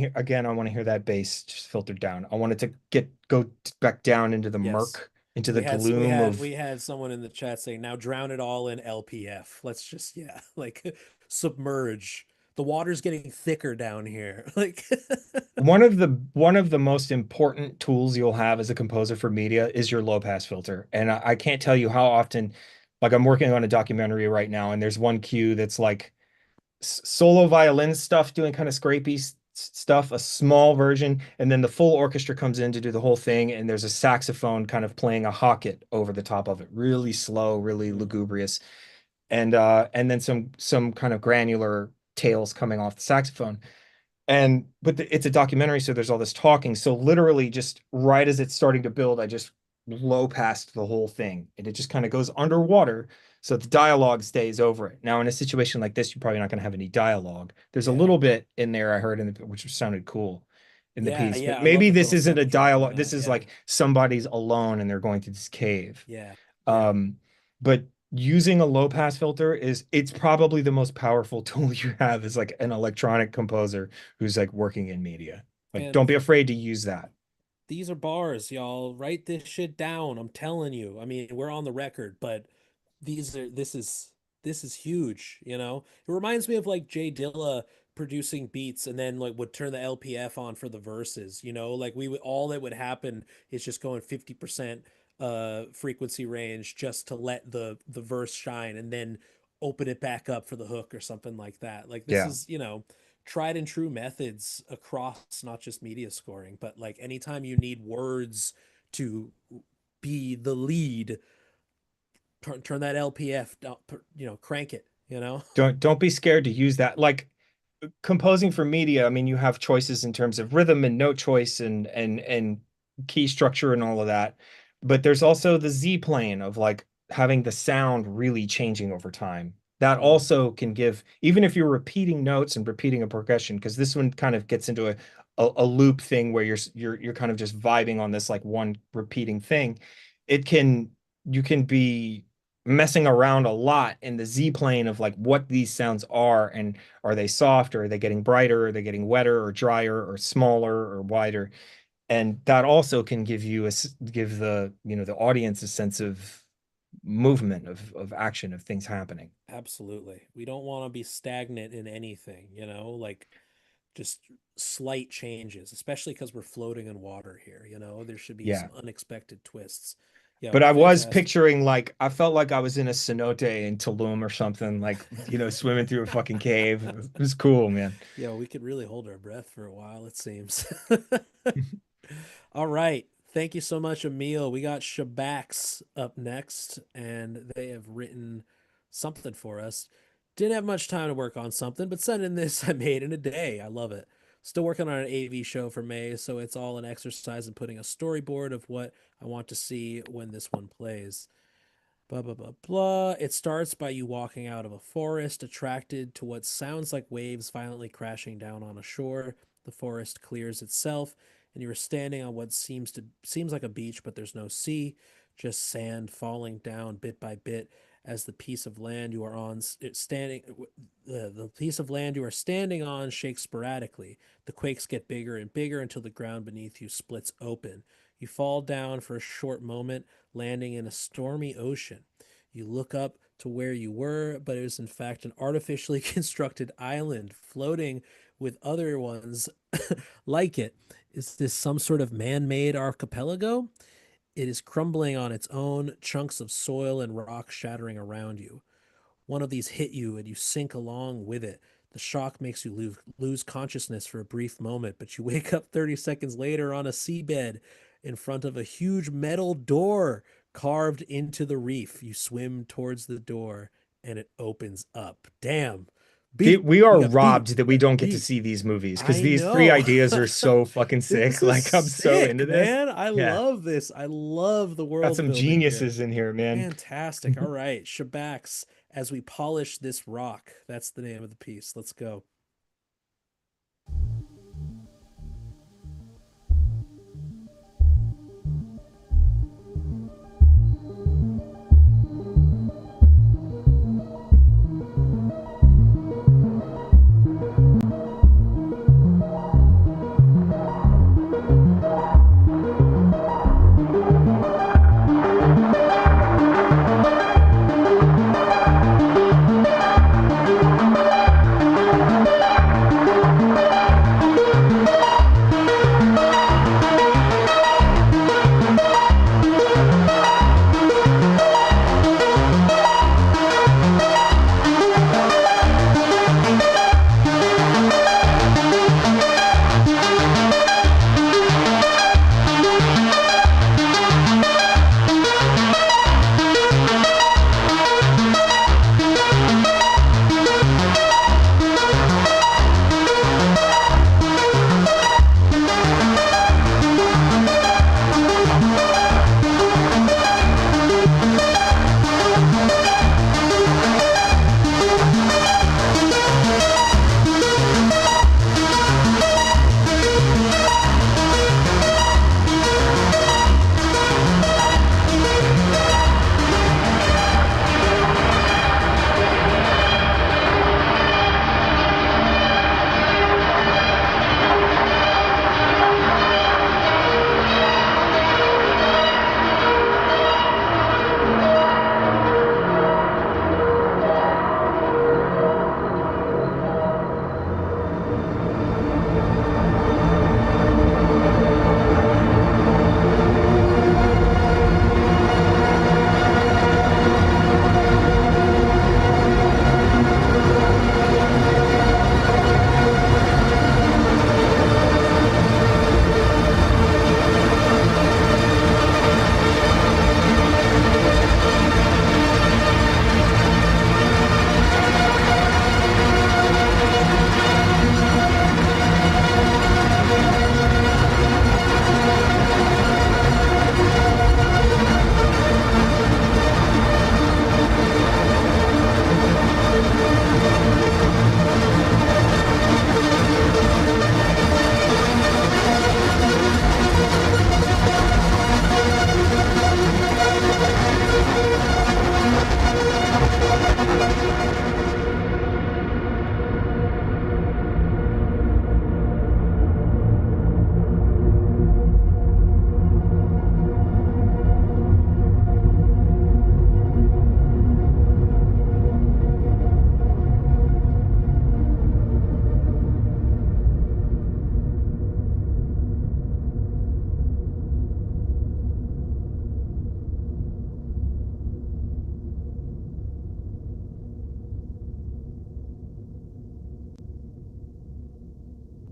hear that bass just filtered down. I want it to go back down into the Yes. murk, into the gloom of, We had someone in the chat saying, now drown it all in LPF. Let's just, yeah, like submerge. the water's getting thicker down here. Like, one of the most important tools you'll have as a composer for media is your low pass filter. And I can't tell you how often, like I'm working on a documentary right now, and there's one cue that's like solo violin stuff doing kind of scrapey stuff, a small version, and then the full orchestra comes in to do the whole thing, and there's a saxophone kind of playing a hocket over the top of it, really slow, really mm, lugubrious, and then some kind of granular tails coming off the saxophone. And but it's a documentary, so there's all this talking. So literally, just right as it's starting to build, I just low passed the whole thing, and it just kind of goes underwater, so the dialogue stays over it. Now, in a situation like this, you're probably not going to have any dialogue. There's a yeah. little bit in there I heard which sounded cool in the Yeah, piece, but yeah. I love maybe the this little isn't a soundtrack on dialogue. This that. is Yeah. like somebody's alone and they're going through this cave. Yeah. Yeah. Um, but using a low pass filter it's probably the most powerful tool you have as like an electronic composer who's like working in media. Like, don't And be afraid to use that. these are bars, y'all. Write this shit down. I'm telling you. I mean, we're on the record, but these are this is huge, you know? It reminds me of like Jay Dilla producing beats and then like would turn the LPF on for the verses, you know? Like we would all that would happen is just going 50% frequency range just to let the verse shine and then open it back up for the hook or something like that. Like this Yeah. is, you know, tried and true methods across not just media scoring, but like anytime you need words to be the lead, turn that LPF down, you know, crank it, you know? Don't be scared to use that. Like, composing for media, I mean, you have choices in terms of rhythm and note choice and key structure and all of that. But there's also the Z plane of like having the sound really changing over time. That Mm, also can give, even if you're repeating notes and repeating a progression, because this one kind of gets into a loop thing where you're kind of just vibing on this like one repeating thing. It can you can be messing around a lot in the Z plane of like what these sounds are, and are they soft, or are they getting brighter, are they getting wetter or drier or smaller or wider? And that also can give the audience a sense of movement, of action, of things happening. absolutely. We don't want to be stagnant in anything, you know, like just slight changes, especially because we're floating in water here, you know, there should be Yeah. some unexpected twists. Yeah, But I was fantastic. picturing, like, I felt like I was in a cenote in Tulum or something, like, swimming through a fucking cave. It was cool, man. Yeah, we could really hold our breath for a while, it seems. All right. Thank you so much, Emil. We got Shabax up next, and they have written something for us. Didn't have much time to work on something, but sent in this I made in a day. I love it. Still working on an AV show for May, so it's all an exercise in putting a storyboard of what I want to see when this one plays. Blah, blah, blah, blah. It starts by you walking out of a forest, attracted to what sounds like waves violently crashing down on a shore. The forest clears itself, and you are standing on what seems like a beach, but there's no sea, just sand falling down bit by bit as the piece of land you are on standing the piece of land you are standing on shakes sporadically. The quakes get bigger and bigger until the ground beneath you splits open. You fall down for a short moment, landing in a stormy ocean. You look up to where you were, but it was in fact an artificially constructed island floating with other ones like it. Is this some sort of man made archipelago? It is crumbling on its own, chunks of soil and rock shattering around you. One of these hit you and you sink along with it. The shock makes you lose consciousness for a brief moment, but you wake up 30 seconds later on a seabed in front of a huge metal door carved into the reef. You swim towards the door and it opens up. Damn. Beat. We We are got beat. robbed that We we got don't get to beat. see these movies because I these three know. ideas are so fucking This sick. is Like, I'm so sick, into this. man. I Yeah. love this. I love the Got world some building here. geniuses in here, man. Fantastic. All right. Shabax, as we polish this rock. That's the name of the piece. Let's go.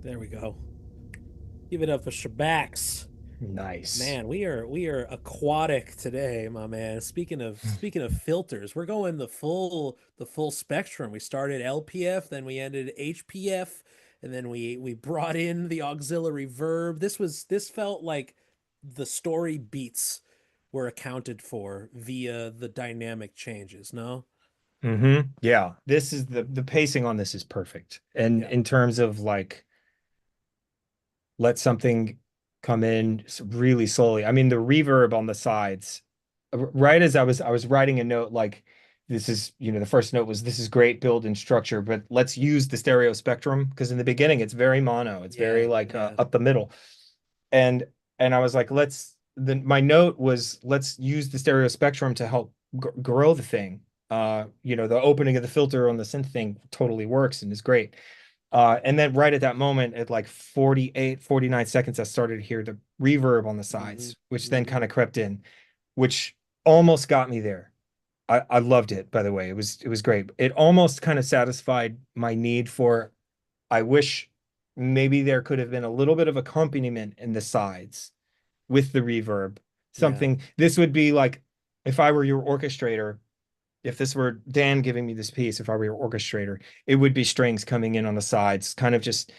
There we go. Give it up for Shabax. Nice. Man, we are aquatic today, my man. Speaking of filters, we're going the full spectrum. We started LPF, then we ended HPF, and then we brought in the auxiliary verb. This felt like the story beats were accounted for via the dynamic changes, no? Yeah, this is the pacing on this is perfect. And Yeah. in terms of like let something come in really slowly. I mean, the reverb on the sides, right as I was writing a note like this is, the first note was this is great build and structure, but let's use the stereo spectrum because in the beginning it's very mono. It's very Yeah, like yeah, up the middle. And I was like, my note was let's use the stereo spectrum to help grow the thing. The opening of the filter on the synth thing totally works and is great. And then right at that moment, at like 48, 49 seconds, I started to hear the reverb on the hmm sides, which then hmm kind of crept in, which almost got me there. I loved it, by the way. It was great. It almost kind of satisfied my need for, I wish maybe there could have been a little bit of accompaniment in the sides with the reverb. Yeah, Something this would be like if I were your orchestrator, if this were Dan giving me this piece, if I were your orchestrator, it would be strings coming in on the sides, kind of just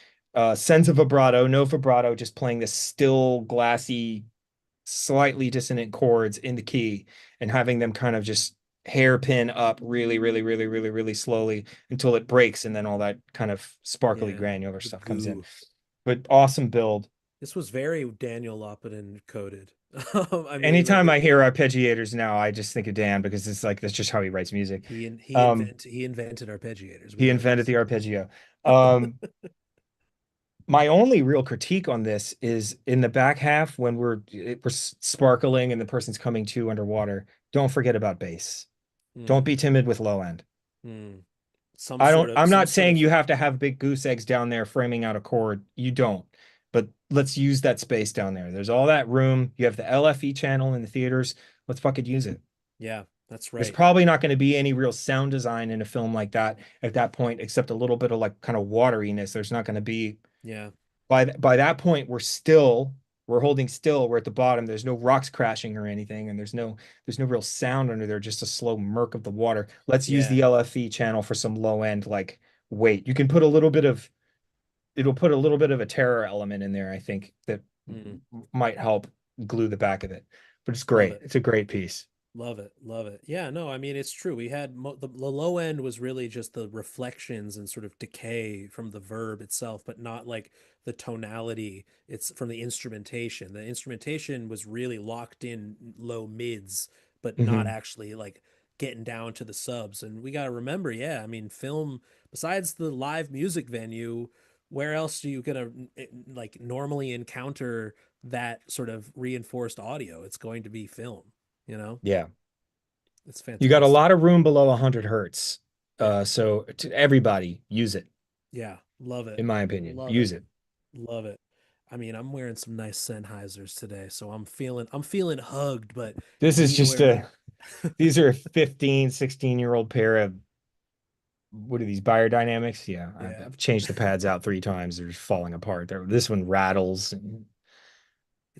sense of vibrato, no vibrato, just playing this still, glassy, slightly dissonant chords in the key and having them kind of just hairpin up really, really, really, really, really slowly until it breaks, and then all that kind of sparkly yeah. granular The stuff comes in. goo. But awesome build. This was very Daniel Lopatin coded. I mean, Anytime I hear arpeggiators now, I just think of Dan because it's like that's just how he writes music. he invented arpeggiators. We He know invented this. the arpeggio. Um, my only real critique on this is in the back half when we're sparkling and the person's coming to underwater. Don't forget about bass. Don't Hmm, be timid with low end. hmm. Some I sort don't. of I'm some not sort saying of you have to have big goose eggs down there framing out a chord. You don't. But let's use that space down there. There's all that room. You have the LFE channel in the theaters. Let's fucking use it. yeah, that's There's right. probably not going to be any real sound design in a film like that at that point, except a little bit of like kind of wateriness. There's not going to be Yeah, by that point we're holding still, we're at the bottom, there's no rocks crashing or anything, and there's no real sound under there, just a slow murk of the water. Let's use yeah. the LFE channel for some low end like weight. You can put a little bit of it'll put a little bit of a terror element in there, I think, that Hmm. might help glue the back of it. But it's Love great. it. It's a great piece. Love it, love it. Yeah, no, I mean it's true. We had the low end was really just the reflections and sort of decay from the verb itself, but not like the tonality. It's from the instrumentation. The instrumentation was really locked in low mids, but not Mhm. actually like getting down to the subs. And we got to remember, yeah, I mean, film besides the live music venue, where else are you gonna like normally encounter that sort of reinforced audio? It's going to be film, you know? Yeah. It's You got a fantastic. lot of room below 100 hertz. Yeah. So to everybody, use it, Yeah. Love it. in my opinion. Love it. Use it. Love it. I mean, I'm wearing some nice Sennheisers today, so I'm feeling hugged, but This I is need to just wear a these are a 15, 16-year-old pair of what are these biodynamics? Yeah, I've, yeah. I've changed the pads out 3 times. They're just falling apart. This one rattles.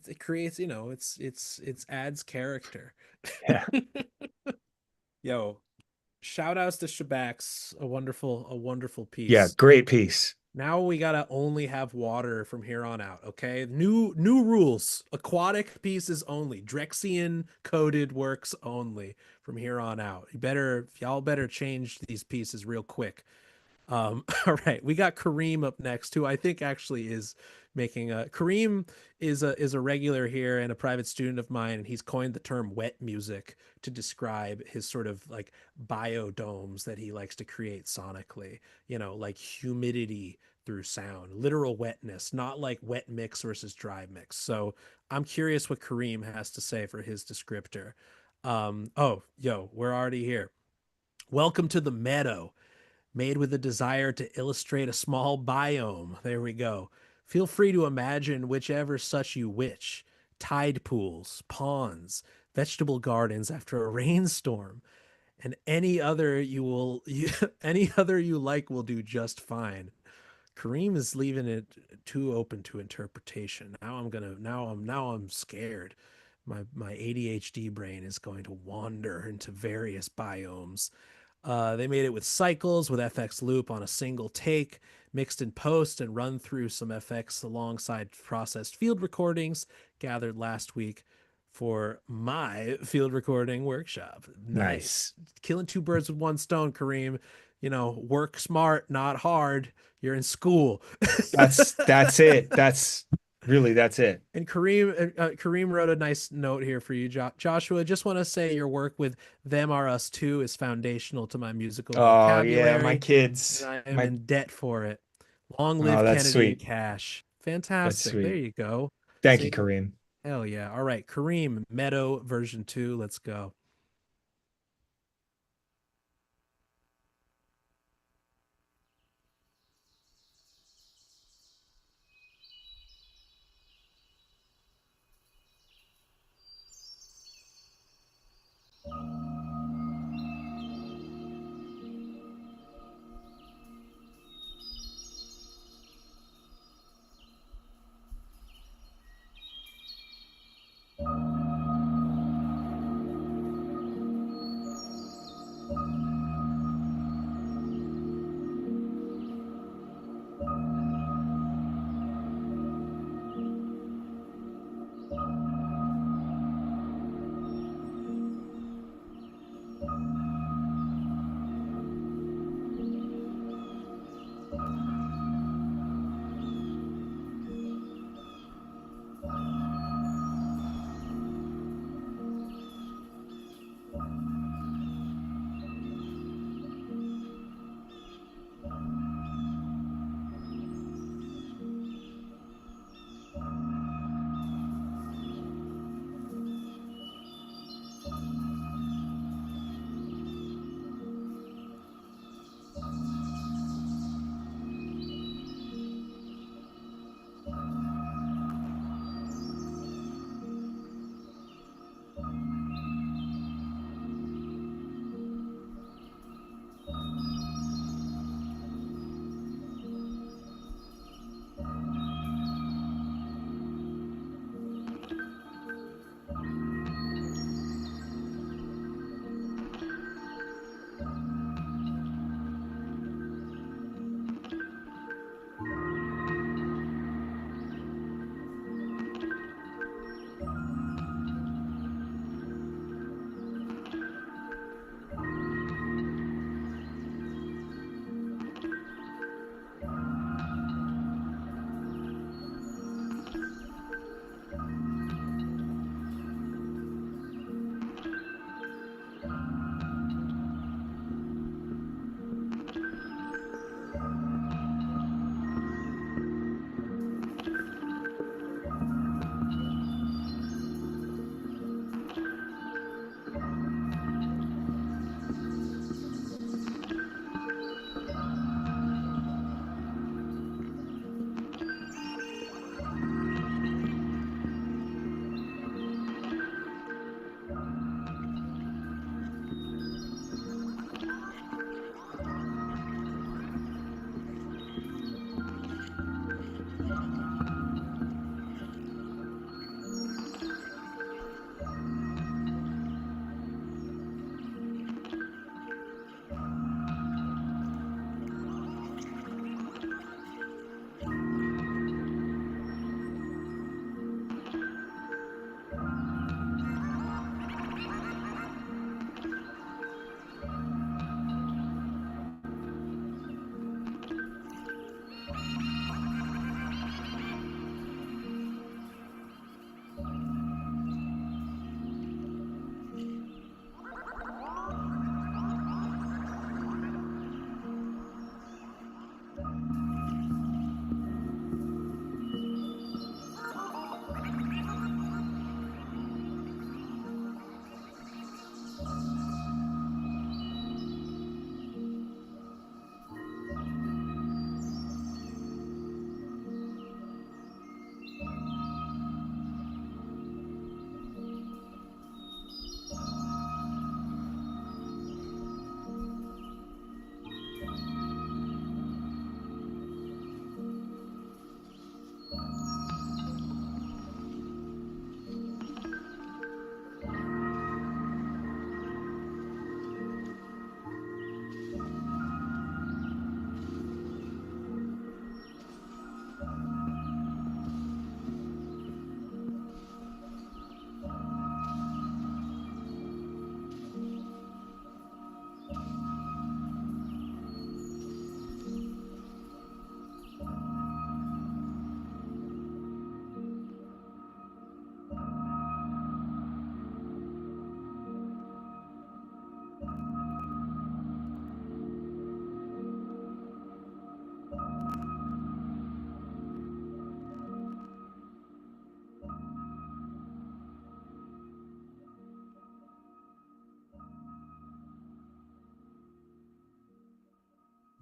It creates, it's adds character. Yeah. Yo, shout outs to Shabax, a wonderful Yeah, piece. great piece. Now we gotta only have water from here on out. Okay, new rules. Aquatic pieces only. Drexian coded works only from here on out. Y'all better change these pieces real quick. All right, we got Kareem up next, who I think actually is making a Kareem is a regular here and a private student of mine, and he's coined the term wet music to describe his sort of like biodomes that he likes to create sonically, like humidity through sound, literal wetness, not like wet mix versus dry mix. So I'm curious what Kareem has to say for his descriptor. Oh, yo, we're already here. Welcome to the meadow, made with a desire to illustrate a small biome. There we go. Feel free to imagine whichever such you wish: tide pools, ponds, vegetable gardens after a rainstorm, and any other you like will do just fine. Kareem is leaving it too open to interpretation. Now I'm scared. My ADHD brain is going to wander into various biomes. They made it with cycles with FX loop on a single take, mixed in post and run through some FX alongside processed field recordings gathered last week for my field recording workshop. Nice. Nice. Killing two birds with one stone, Kareem. Work smart, not hard. You're in school. That's it. That's it. And Kareem wrote a nice note here for you, Joshua. Just want to say your work with Them Are Us Too is foundational to my musical Oh yeah, my vocabulary, and kids. I am My in debt for it. Long Oh, live that's Kennedy and sweet. Cash. That's Fantastic. There sweet. you go. Thank you, See? Kareem. Hell yeah. All right. Kareem, Meadow version 2. Let's go.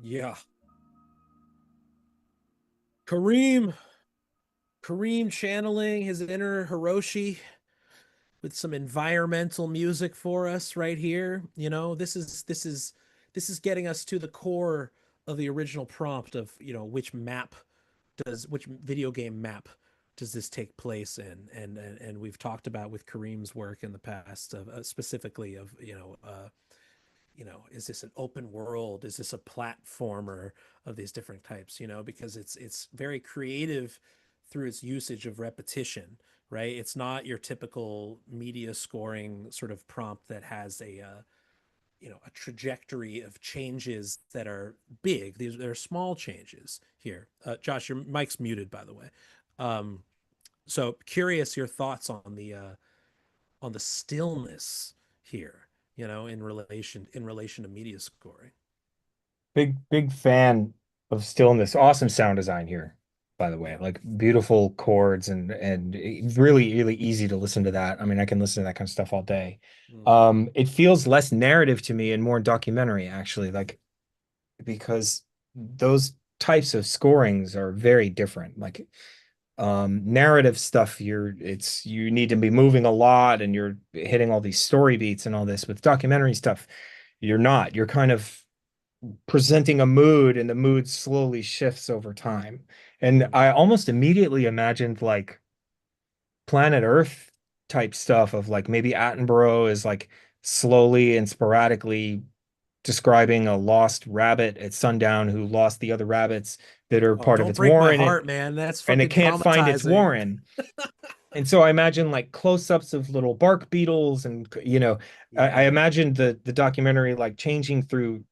Yeah. Kareem. Kareem channeling his inner Hiroshi with some environmental music for us right here. This is getting us to the core of the original prompt of, which video game map does this take place in? And we've talked about with Kareem's work in the past of specifically of, is this an open world? Is this a platformer of these different types? Because it's very creative through its usage of repetition, right? It's not your typical media scoring sort of prompt that has a trajectory of changes that are big. These are small changes here. Josh, your mic's muted, by the way. So curious your thoughts on the stillness here, in relation to media scoring. Big fan of stillness. Awesome sound design here, by the way. Yeah. Like beautiful chords and really easy to listen to that. I mean, I can listen to that kind of stuff all day. Mm-hmm. It feels less narrative to me and more documentary, actually, like because those types of scorings are very different. Like narrative stuff, you need to be moving a lot and you're hitting all these story beats and all this. With documentary stuff, you're not. You're kind of presenting a mood and the mood slowly shifts over time. And Mm-hmm. I almost immediately imagined like Planet Earth type stuff of like maybe Attenborough is like slowly and sporadically describing a lost rabbit at sundown who lost the other rabbits that are Oh, part of don't its break my warren heart, man. That's and it fucking can't find its traumatizing. warren. And so I imagine like close-ups of little bark beetles and I Yeah. imagine the documentary like changing through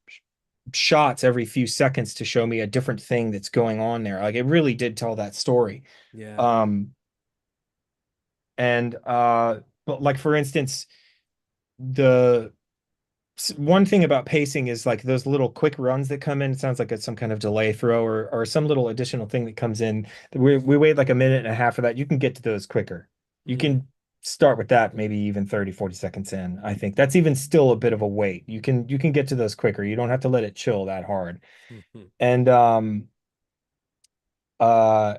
shots every few seconds to show me a different thing that's going on there. Like it really did tell that story. Yeah. Um and but like for instance, the one thing about pacing is like those little quick runs that come in. It sounds like it's some kind of delay throw or some little additional thing that comes in. We wait like a minute and a half for that. You can get to those quicker. You Mm-hmm. can start with that maybe even 30, 40 seconds in. I think that's even still a bit of a wait. You can get to those quicker. You don't have to let it chill that hard. Mm-hmm. And uh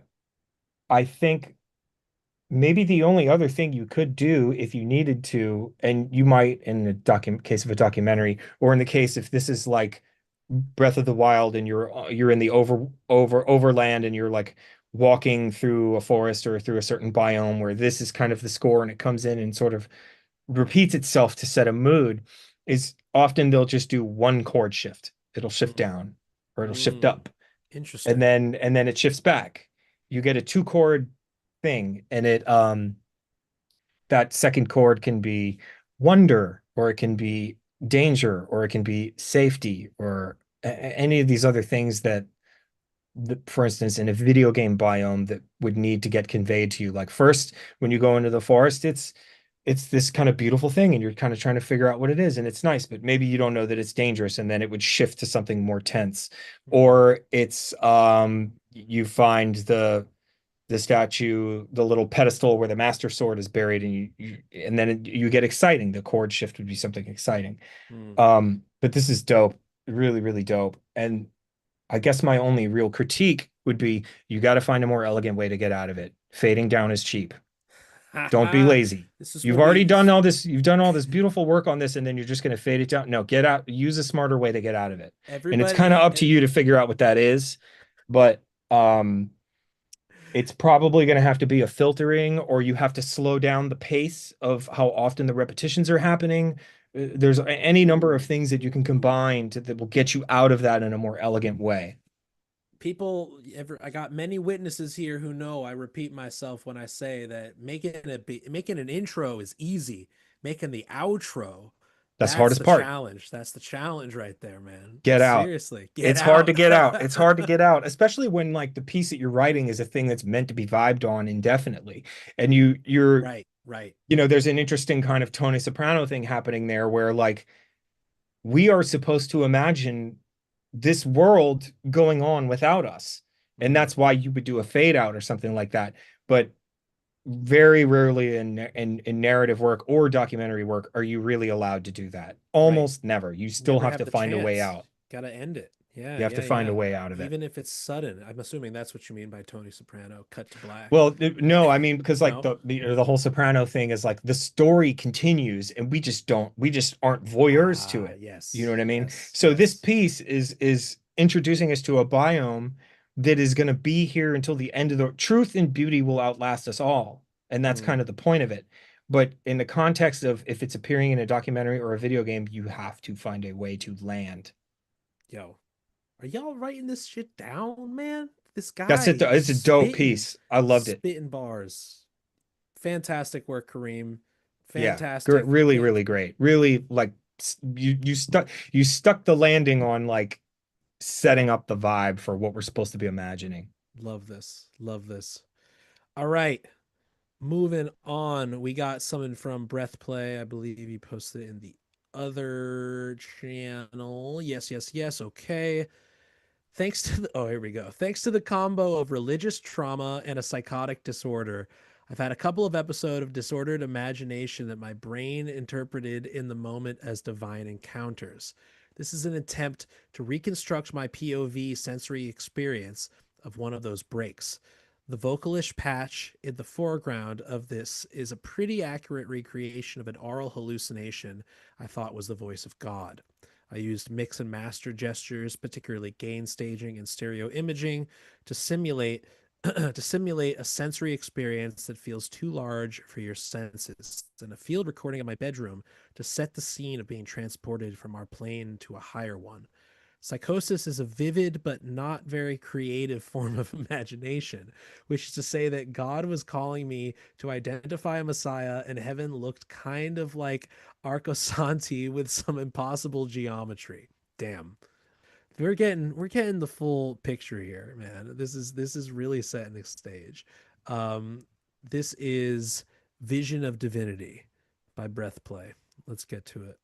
I think maybe the only other thing you could do if you needed to, and you might in the case of a documentary, or in the case if this is like Breath of the Wild and you're in the overland and you're like walking through a forest or through a certain biome where this is kind of the score and it comes in and sort of repeats itself to set a mood, is often they'll just do one chord shift. It'll shift Mm-hmm. down or it'll shift Mm. up and Interesting. then it shifts back. You get a two chord thing, and it that second chord can be wonder, or it can be danger, or it can be safety, or any of these other things that, for instance, in a video game biome that would need to get conveyed to you. Like first, when you go into the forest, it's this kind of beautiful thing and you're kind of trying to figure out what it is and it's nice, but maybe you don't know that it's dangerous and then it would shift to something more tense. Mm-hmm. Or it's you find the statue, the little pedestal where the master sword is buried, and and then you get exciting. The chord shift would be something exciting. Mm. But this is dope, really dope. And I guess my only real critique would be you got to find a more elegant way to get out of it. Fading down is cheap. Don't be Haha. lazy. This is You've what already we done all this. You've done all this beautiful work on this, and then you're just going to fade it down. No, get out. Use a smarter way to get out of it. And it's kind of everybody up to you to figure out what that is. But it's probably going to have to be a filtering, or you have to slow down the pace of how often the repetitions are happening. There's any number of things that you can combine that will get you out of that in a more elegant way. people ever I got many witnesses here who know I repeat myself when I say that making an intro is easy. Making the outro, That's the hardest part. that's the challenge right there, man. Get out. Seriously, get It's hard to out. get out. It's hard to get out, especially when like the piece that you're writing is a thing that's meant to be vibed on indefinitely. And Right, right. there's an interesting kind of Tony Soprano thing happening there where like we are supposed to imagine this world going on without us. And Mm-hmm. that's why you would do a fade out or something like that. But very rarely in narrative work or documentary work are you really allowed to do that. Right. Almost never. You still Never have have to the find a way chance. out. Gotta end it. Yeah, You have to yeah, find a yeah. way out of it. Even if it's sudden. I'm assuming that's what you mean by Tony Soprano, cut to black. Well, no, I mean, because like No? the whole Soprano thing is like the story continues and we just aren't voyeurs to Ah, it. You know yes, what I mean? yes, So this yes. piece is introducing us to a biome that is going to be here until the end of the truth and beauty will outlast us all. And that's kind Mm, of the point of it. But in the context of if it's appearing in a documentary or a video game, you have to find a way to land. yo, are y'all writing this shit down, man? This That's guy it. is It's a dope spitting, piece. I loved it. spitting bars. Fantastic work, Kareem. Yeah, Fantastic. really, really great. Really, like you stuck the landing on like setting up the vibe for what we're supposed to be imagining. Love this. Love this. All right. Moving on. We got something from Breath Play. I believe he posted it in the other channel. Yes, yes, yes. Okay. Thanks to the, oh, here we go. Thanks to the combo of religious trauma and a psychotic disorder, I've had a couple of episodes of disordered imagination that my brain interpreted in the moment as divine encounters. This is an attempt to reconstruct my POV sensory experience of one of those breaks. The vocalish patch in the foreground of this is a pretty accurate recreation of an oral hallucination I thought was the voice of God. I used mix and master gestures, particularly gain staging and stereo imaging, to simulate to simulate a sensory experience that feels too large for your senses, and a field recording of my bedroom to set the scene of being transported from our plane to a higher one. Psychosis is a vivid but not very creative form of imagination, which is to say that God was calling me to identify a Messiah, and heaven looked kind of like Arcosanti with some impossible geometry. Damn. We're getting the full picture here, man. This is really setting the stage. Um, this is Vision of Divinity by Breath Play. Let's get to it.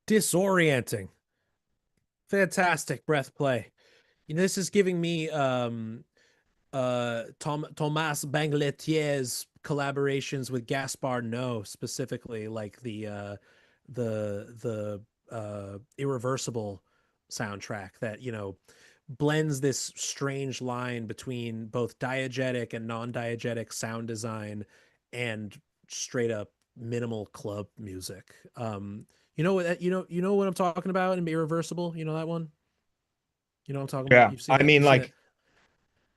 Disorienting. Fantastic breath play. You know, this is giving me Thomas Bangletier's collaborations with Gaspar No, specifically like the Irreversible soundtrack that, you know, blends this strange line between both diegetic and non-diegetic sound design and straight up minimal club music. You know what I'm talking about in Irreversible? You know that one? You know what I'm talking about? Yeah. I mean, You've seen it? like,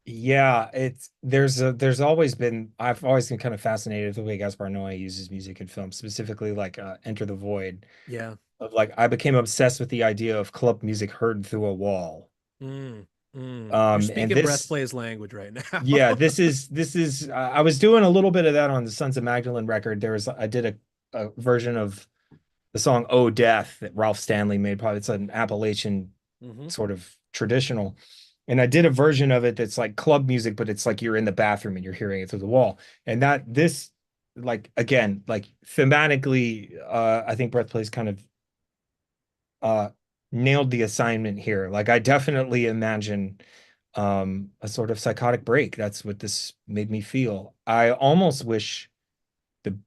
yeah, there's always been I've always been kind of fascinated with the way Gaspar Noé uses music in film, specifically like Enter the Void. Yeah. Of like I became obsessed with the idea of club music heard through a wall. Mm, You're And speaking breath this plays language right now. Yeah, this is I was doing a little bit of that on the Sons of Magdalene record. I did a version of the song "Oh Death" that Ralph Stanley made. Probably it's an Appalachian Hmm. sort of traditional. And I did a version of it that's like club music, but it's like you're in the bathroom and you're hearing it through the wall. And that this like again, like thematically, I think Breath Plays kind of uh nailed the assignment here. Like I definitely imagine a sort of psychotic break. That's what this made me feel. I almost wish the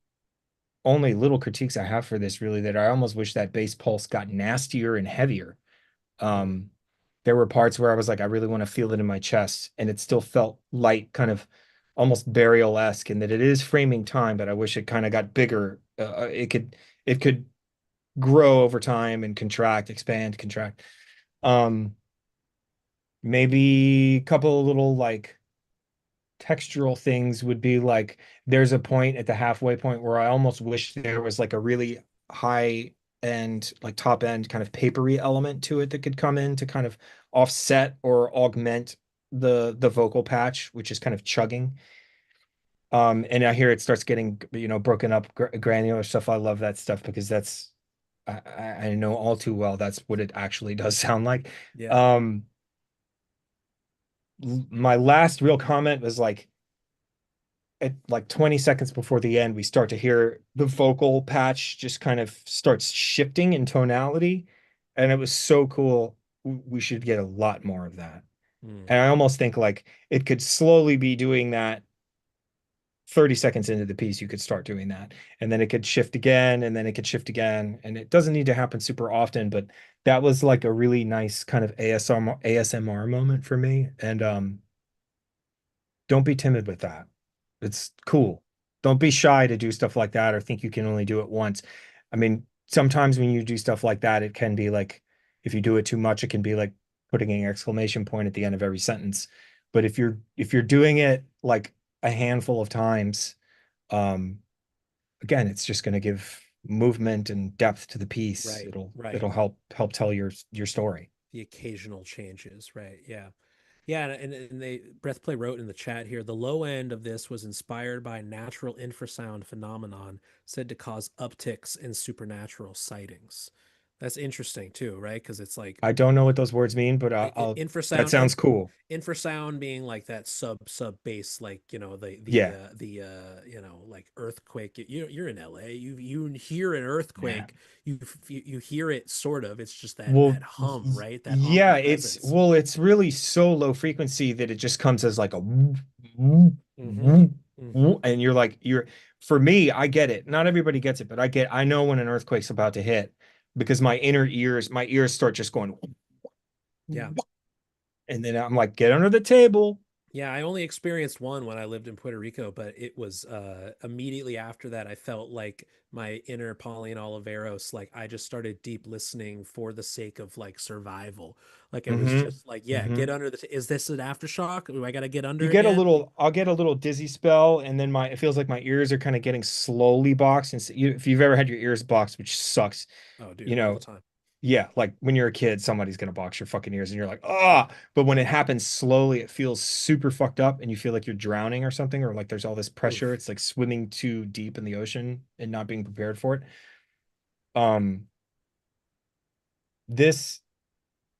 only little critiques I have for this really that I almost wish that bass pulse got nastier and heavier. Mm, Um, there were parts where I was like, I really want to feel it in my chest, and it still felt light, kind of almost burial-esque, in that it is framing time, but I wish it kind of got bigger. It could grow over time and contract, expand, contract. Um, maybe a couple of little like textural things would be like there's a point at the halfway point where I almost wish there was like a really high end, like top end kind of papery element to it that could come in to kind of offset or augment the vocal patch, which is kind of chugging. And I hear it starts getting, broken up granular stuff. I love that stuff because I know all too well that's what it actually does sound like. yeah. Um, my last real comment was like at like 20 seconds before the end, we start to hear the vocal patch just kind of starts shifting in tonality. And it was so cool. We should get a lot more of that. Mm, And I almost think like it could slowly be doing that 30 seconds into the piece. You could start doing that. And then it could shift again, and then it could shift again. And it doesn't need to happen super often, but that was like a really nice kind of ASMR moment for me. And don't be timid with that. It's cool. Don't be shy to do stuff like that or think you can only do it once. I mean, sometimes when you do stuff like that, it can be like, if you do it too much, it can be like putting an exclamation point at the end of every sentence. But if you're doing it like a handful of times, um, again, it's just going to give movement and depth to the piece. right, It'll help tell your story. the occasional changes, right? Yeah. Yeah, and they Breathplay wrote in the chat here, the low end of this was inspired by a natural infrasound phenomenon said to cause upticks in supernatural sightings. That's interesting too, right? Because it's like I don't know what those words mean, but that infrasound sounds cool. infrasound being like that sub bass, like, you know, Yeah. you know, like earthquake. You're in LA, you hear an Yeah. earthquake, you hear it sort of, it's just Well, that hum, right? That yeah, omnipresence. it's really so low frequency that it just comes as like a woo, woo, Mm-hmm. woo, Mm-hmm. woo, and you're like for me, I get it. Not everybody gets it, but I know when an earthquake's about to hit because my ears start just going, Yeah. and then I'm like, get under the table. Yeah, I only experienced one when I lived in Puerto Rico, but it was immediately after that I felt like my inner Pauline Oliveros, like I just started deep listening for the sake of like survival. Like it was Hmm. just like, yeah, get Hmm. under is this an aftershock? Do I gotta get You under get a again? little, I'll get a little dizzy spell, and then it feels like my ears are kind of getting slowly boxed. And if you've ever had your ears boxed, which sucks, Oh, dude, you all the know, time. yeah, like when you're a kid, somebody's gonna box your fucking ears, and you're like, ah. But when it happens slowly, it feels super fucked up, and you feel like you're drowning or something, or like there's all this pressure. Oof. It's like swimming too deep in the ocean and not being prepared for it. Um, this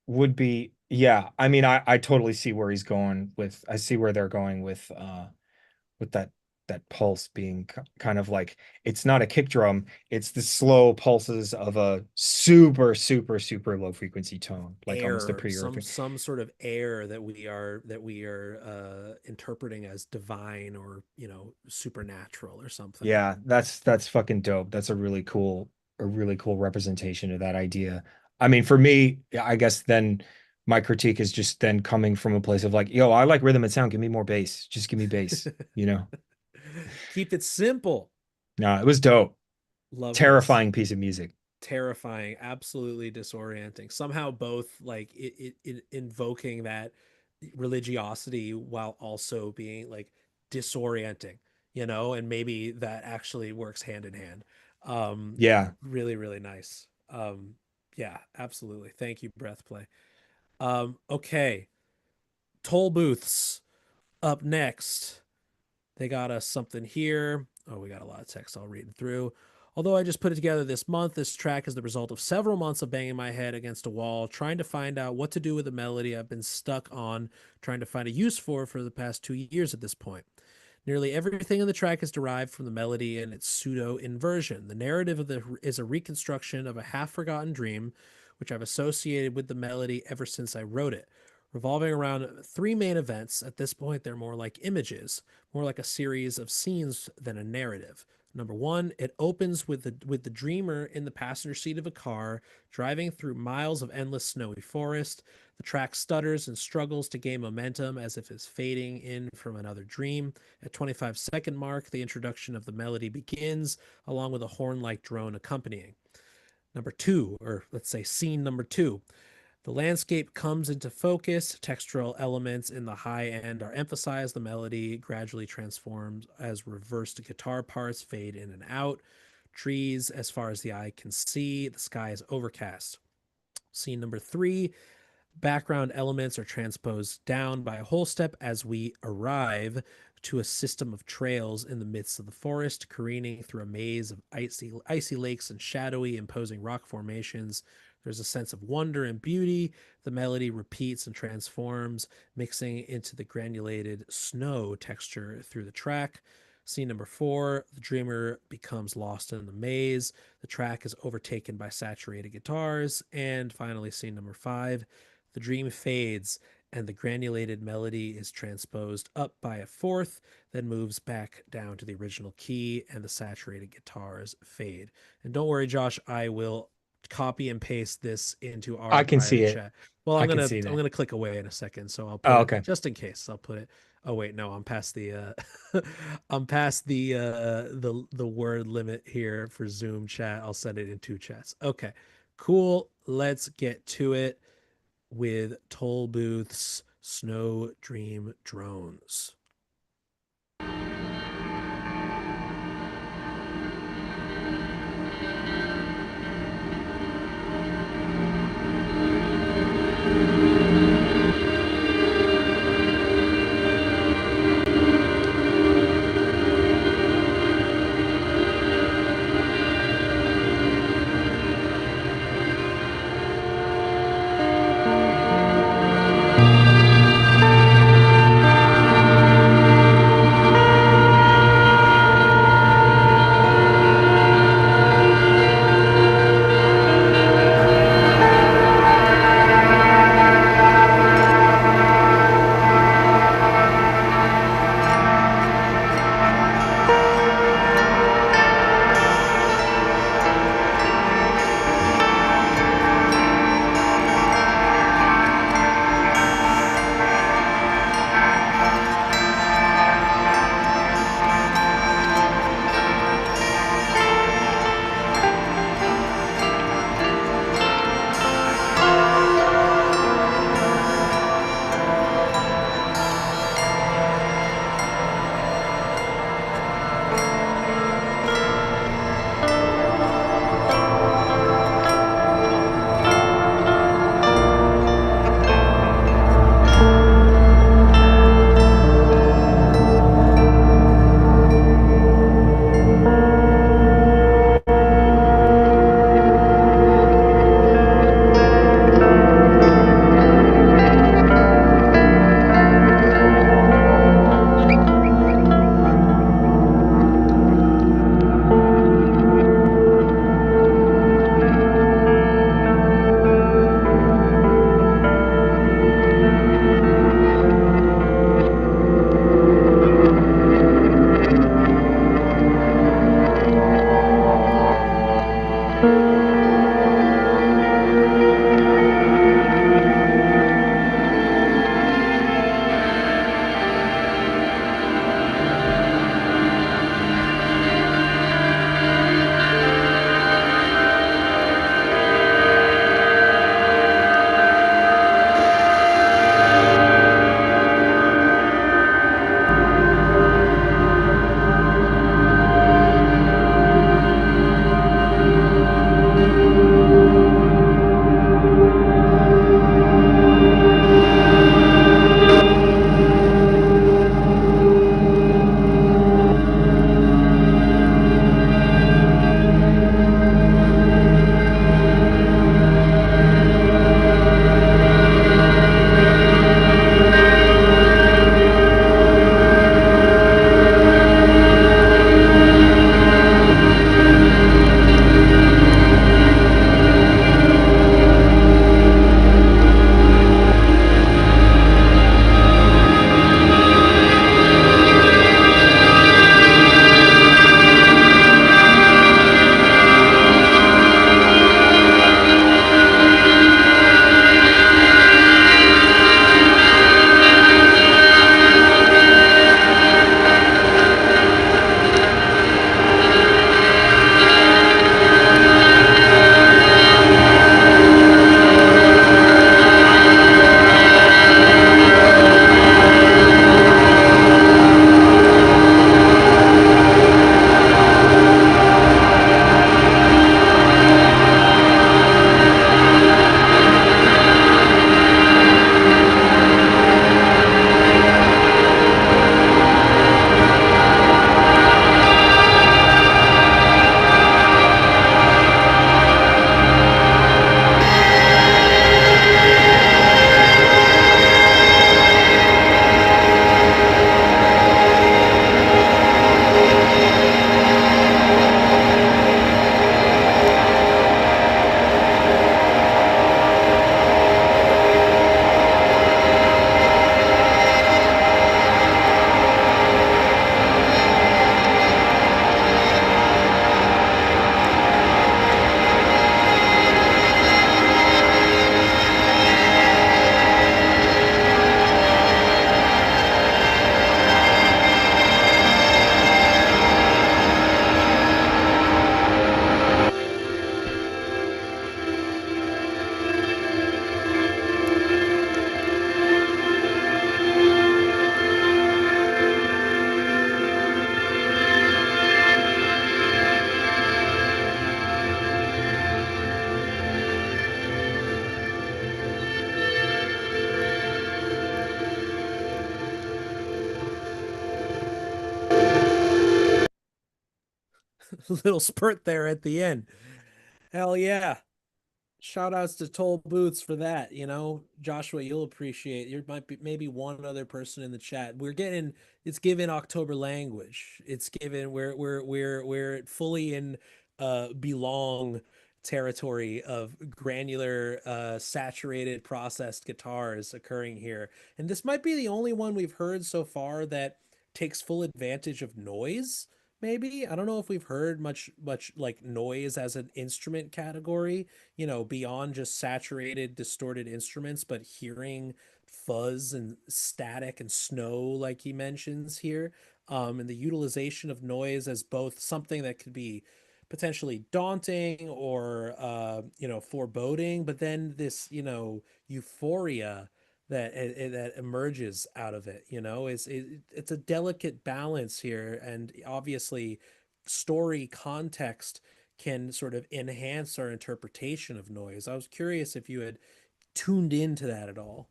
would be, yeah. I mean, I totally see where he's going with. I see where they're going with that that pulse being kind of like, it's not a kick drum, it's the slow pulses of a super, super, super low frequency tone, like almost a Air, pre-earth. some sort of air that we are interpreting as divine or supernatural or something. Yeah, that's fucking dope. That's a really cool representation of that idea. I mean, for me, I guess then my critique is just then coming from a place of like, yo, I like rhythm and sound. Give me more bass. Just give me bass, you know? Keep it simple. No, it was dope. Love this. Terrifying piece of music. Terrifying, absolutely disorienting. Somehow both like it invoking that religiosity while also being like disorienting, and maybe that actually works hand in hand. Yeah. Really, really nice. Yeah, absolutely. Thank you, Breath Play. Okay. Toll booths up next. They got us something here. Oh, we got a lot of text. I'll read it through. Although I just put it together this month, this track is the result of several months of banging my head against a wall, trying to find out what to do with a melody I've been stuck on, trying to find a use for the past 2 years at this point. Nearly everything in the track is derived from the melody and its pseudo inversion. The narrative is a reconstruction of a half forgotten dream, which I've associated with the melody ever since I wrote it, revolving around three main events. At this point, they're more like images, more like a series of scenes than a narrative. Number one, it opens with the dreamer in the passenger seat of a car driving through miles of endless snowy forest. The track stutters and struggles to gain momentum as if it's fading in from another dream. At 25-second mark, the introduction of the melody begins, along with a horn-like drone accompanying. Number two, or let's say scene number two, the landscape comes into focus. Textural elements in the high end are emphasized. The melody gradually transforms as reversed guitar parts fade in and out. Trees as far as the eye can see. The sky is overcast. Scene number three, background elements are transposed down by a whole step as we arrive to a system of trails in the midst of the forest, careening through a maze of icy lakes and shadowy, imposing rock formations. There's a sense of wonder and beauty. The melody repeats and transforms, mixing into the granulated snow texture through the track. Scene number four, the dreamer becomes lost in the maze. The track is overtaken by saturated guitars. And finally, scene number five, the dream fades and the granulated melody is transposed up by a fourth, then moves back down to the original key, and the saturated guitars fade. And don't worry, Josh, I will copy and paste this into our I can see private it. chat. Well, I I'm can gonna see I'm that. gonna click away in a second, so I'll Oh, put it okay. just in case. I'll put it. Oh wait, no, I'm past the I'm past the word limit here for Zoom chat. I'll send it in two chats. Okay, cool. Let's get to it with Toll Booth's Snow Dream Drones. little spurt there at the end. Hell yeah. Shout outs to Toll Boots for that. Joshua, you'll appreciate. There might be maybe one other person in the chat. It's given October language. It's given we're fully in belong territory of granular saturated processed guitars occurring here. And this might be the only one we've heard so far that takes full advantage of noise. Maybe I don't know if we've heard much like noise as an instrument category, beyond just saturated, distorted instruments, but hearing fuzz and static and snow, like he mentions here, and the utilization of noise as both something that could be potentially daunting or, foreboding, but then this, euphoria that emerges out of it, it's a delicate balance here, and obviously story context can sort of enhance our interpretation of noise. I was curious if you had tuned into that at all.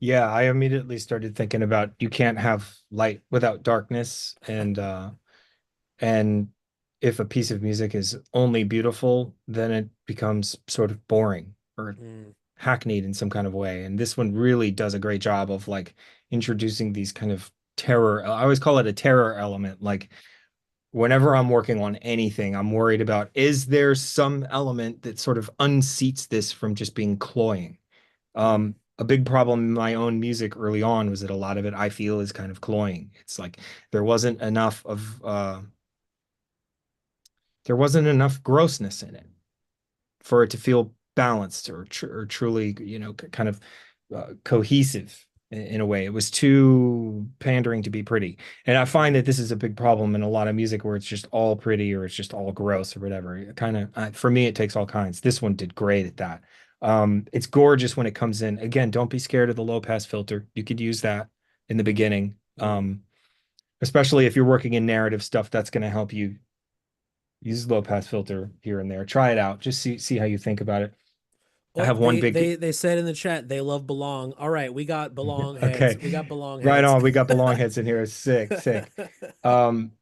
Yeah, I immediately started thinking about you can't have light without darkness, and if a piece of music is only beautiful, then it becomes sort of boring or Mm, hackneyed in some kind of way. And this one really does a great job of like introducing these kind of terror. I always call it a terror element. Like whenever I'm working on anything, I'm worried about is there some element that sort of unseats this from just being cloying? mm, A big problem in my own music early on was that a lot of it I feel is kind of cloying. It's like there wasn't enough of there wasn't enough grossness in it for it to feel balanced or truly, kind of cohesive in a way. It was too pandering to be pretty. And I find that this is a big problem in a lot of music where it's just all pretty or it's just all gross or whatever. It kind of, for me, it takes all kinds. This one did great at that. It's gorgeous when it comes in. Again, don't be scared of the low pass filter. You could use that in the beginning. mm. Especially if you're working in narrative stuff, that's going to help you use low pass filter here and there. Try it out. Just see how you think about it. I Oh, have one they big they they said in the chat they love belong. All right, we got belong heads. okay. We got belong Right heads. on. We got belong heads in here. Sick, sick. Um,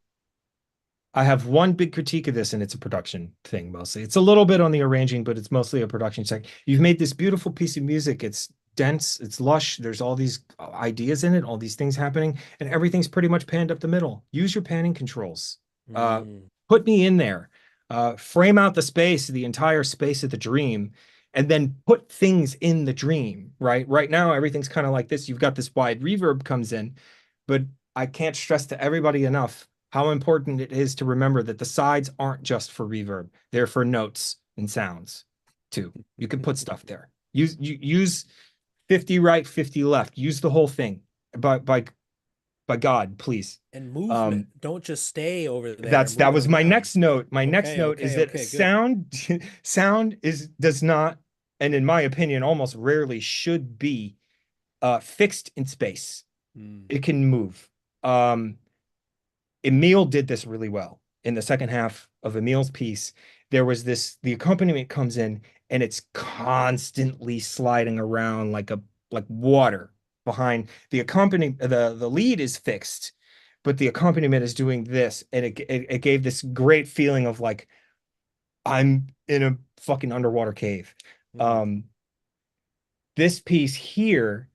I have one big critique of this, and it's a production thing mostly. It's a little bit on the arranging, but it's mostly a production check. You've made this beautiful piece of music. It's dense, it's lush. There's all these ideas in it, all these things happening, and everything's pretty much panned up the middle. Use your panning controls. Uh, Mm, put me in there. Frame out the space, the entire space of the dream, and then put things in the dream, right? Right now, everything's kind of like this. You've got this wide reverb comes in, but I can't stress to everybody enough how important it is to remember that the sides aren't just for reverb. They're for notes and sounds too. You can put stuff there. Use 50 right, 50 left. Use the whole thing. By God, please. and Um, movement. Don't just stay over there that moving was my around. next note. My next Okay, note is okay, that okay, good. sound is does not, and in my opinion, almost rarely should be fixed in space. Mm, It can move. Um, Emil did this really well. In the second half of Emil's piece, there was the accompaniment comes in and it's constantly sliding around like water behind the accompaniment. The lead is fixed, but the accompaniment is doing this, and it gave this great feeling of like I'm in a fucking underwater cave. mm. Um, this piece here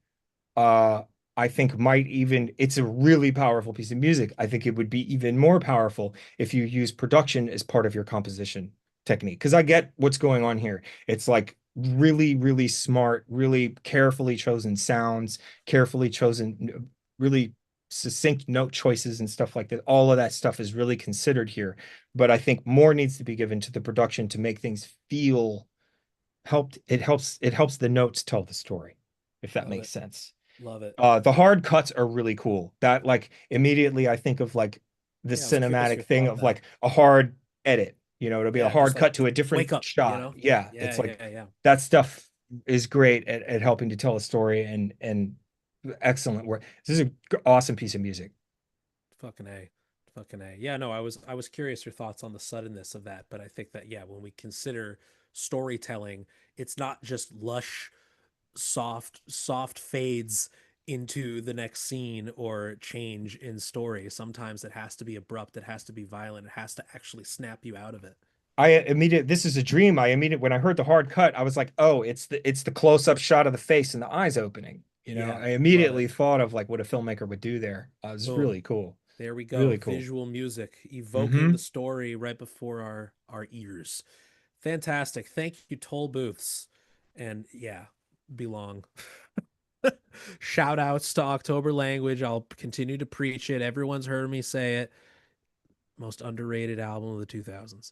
uh I think might even it's a really powerful piece of music. I think it would be even more powerful if you use production as part of your composition technique. Because I get what's going on here. It's like really, really smart, really carefully chosen sounds, carefully chosen, really succinct note choices and stuff like that. All of that stuff is really considered here. But I think more needs to be given to the production to make things feel it helps the notes tell the story, if that Love makes it. sense. Love it. The hard cuts are really cool. That like immediately I think of like the Yeah, I was curious cinematic your thing thought on of that. like a hard edit. It'll be a Yeah, just hard like cut to a different wake up, shot. Yeah, it's Yeah, like yeah, yeah. that stuff is great at helping to tell a story and excellent work. This is an awesome piece of music. Fucking A. Fucking A. Yeah, no, I was curious your thoughts on the suddenness of that, but I think that yeah, when we consider storytelling, it's not just lush, soft fades into the next scene or change in story. Sometimes it has to be abrupt, it has to be violent, it has to actually snap you out of it. I immediate this is a dream. I immediate when I heard the hard cut, I was like, oh, it's the close-up shot of the face and the eyes opening. Yeah, I love it. immediately thought of like what a filmmaker would do there. It was Boom. really cool. There we go. Really cool. Visual music evoking the Hmm. story right before our ears. Fantastic. Thank you, Toll Booths. And yeah, belong. Shout outs to October Language. I'll continue to preach it. Everyone's heard me say it. Most underrated album of the 2000s.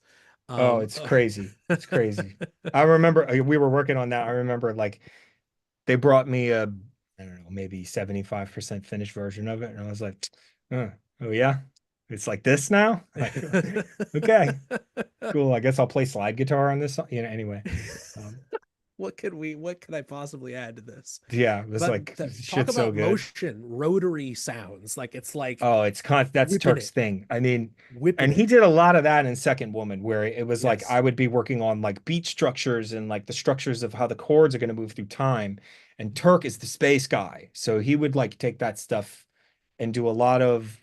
Oh, Um it's crazy. It's crazy. I remember we were working on that. I remember like they brought me a, I don't know, maybe 75% finished version of it. And I was like, oh yeah, it's like this now? Like, okay, cool. I guess I'll play slide guitar on this. Anyway. Um, what could I possibly add to this? yeah, it was But like, talk shit's so about good. motion, rotary sounds. Like it's like Oh, that's whipping Turk's it, thing. I mean, whipping and he it. did a lot of that in Second Woman, where it was like Yes. I would be working on like beat structures and like the structures of how the chords are going to move through time. And Turk is the space guy. So he would like take that stuff and do a lot of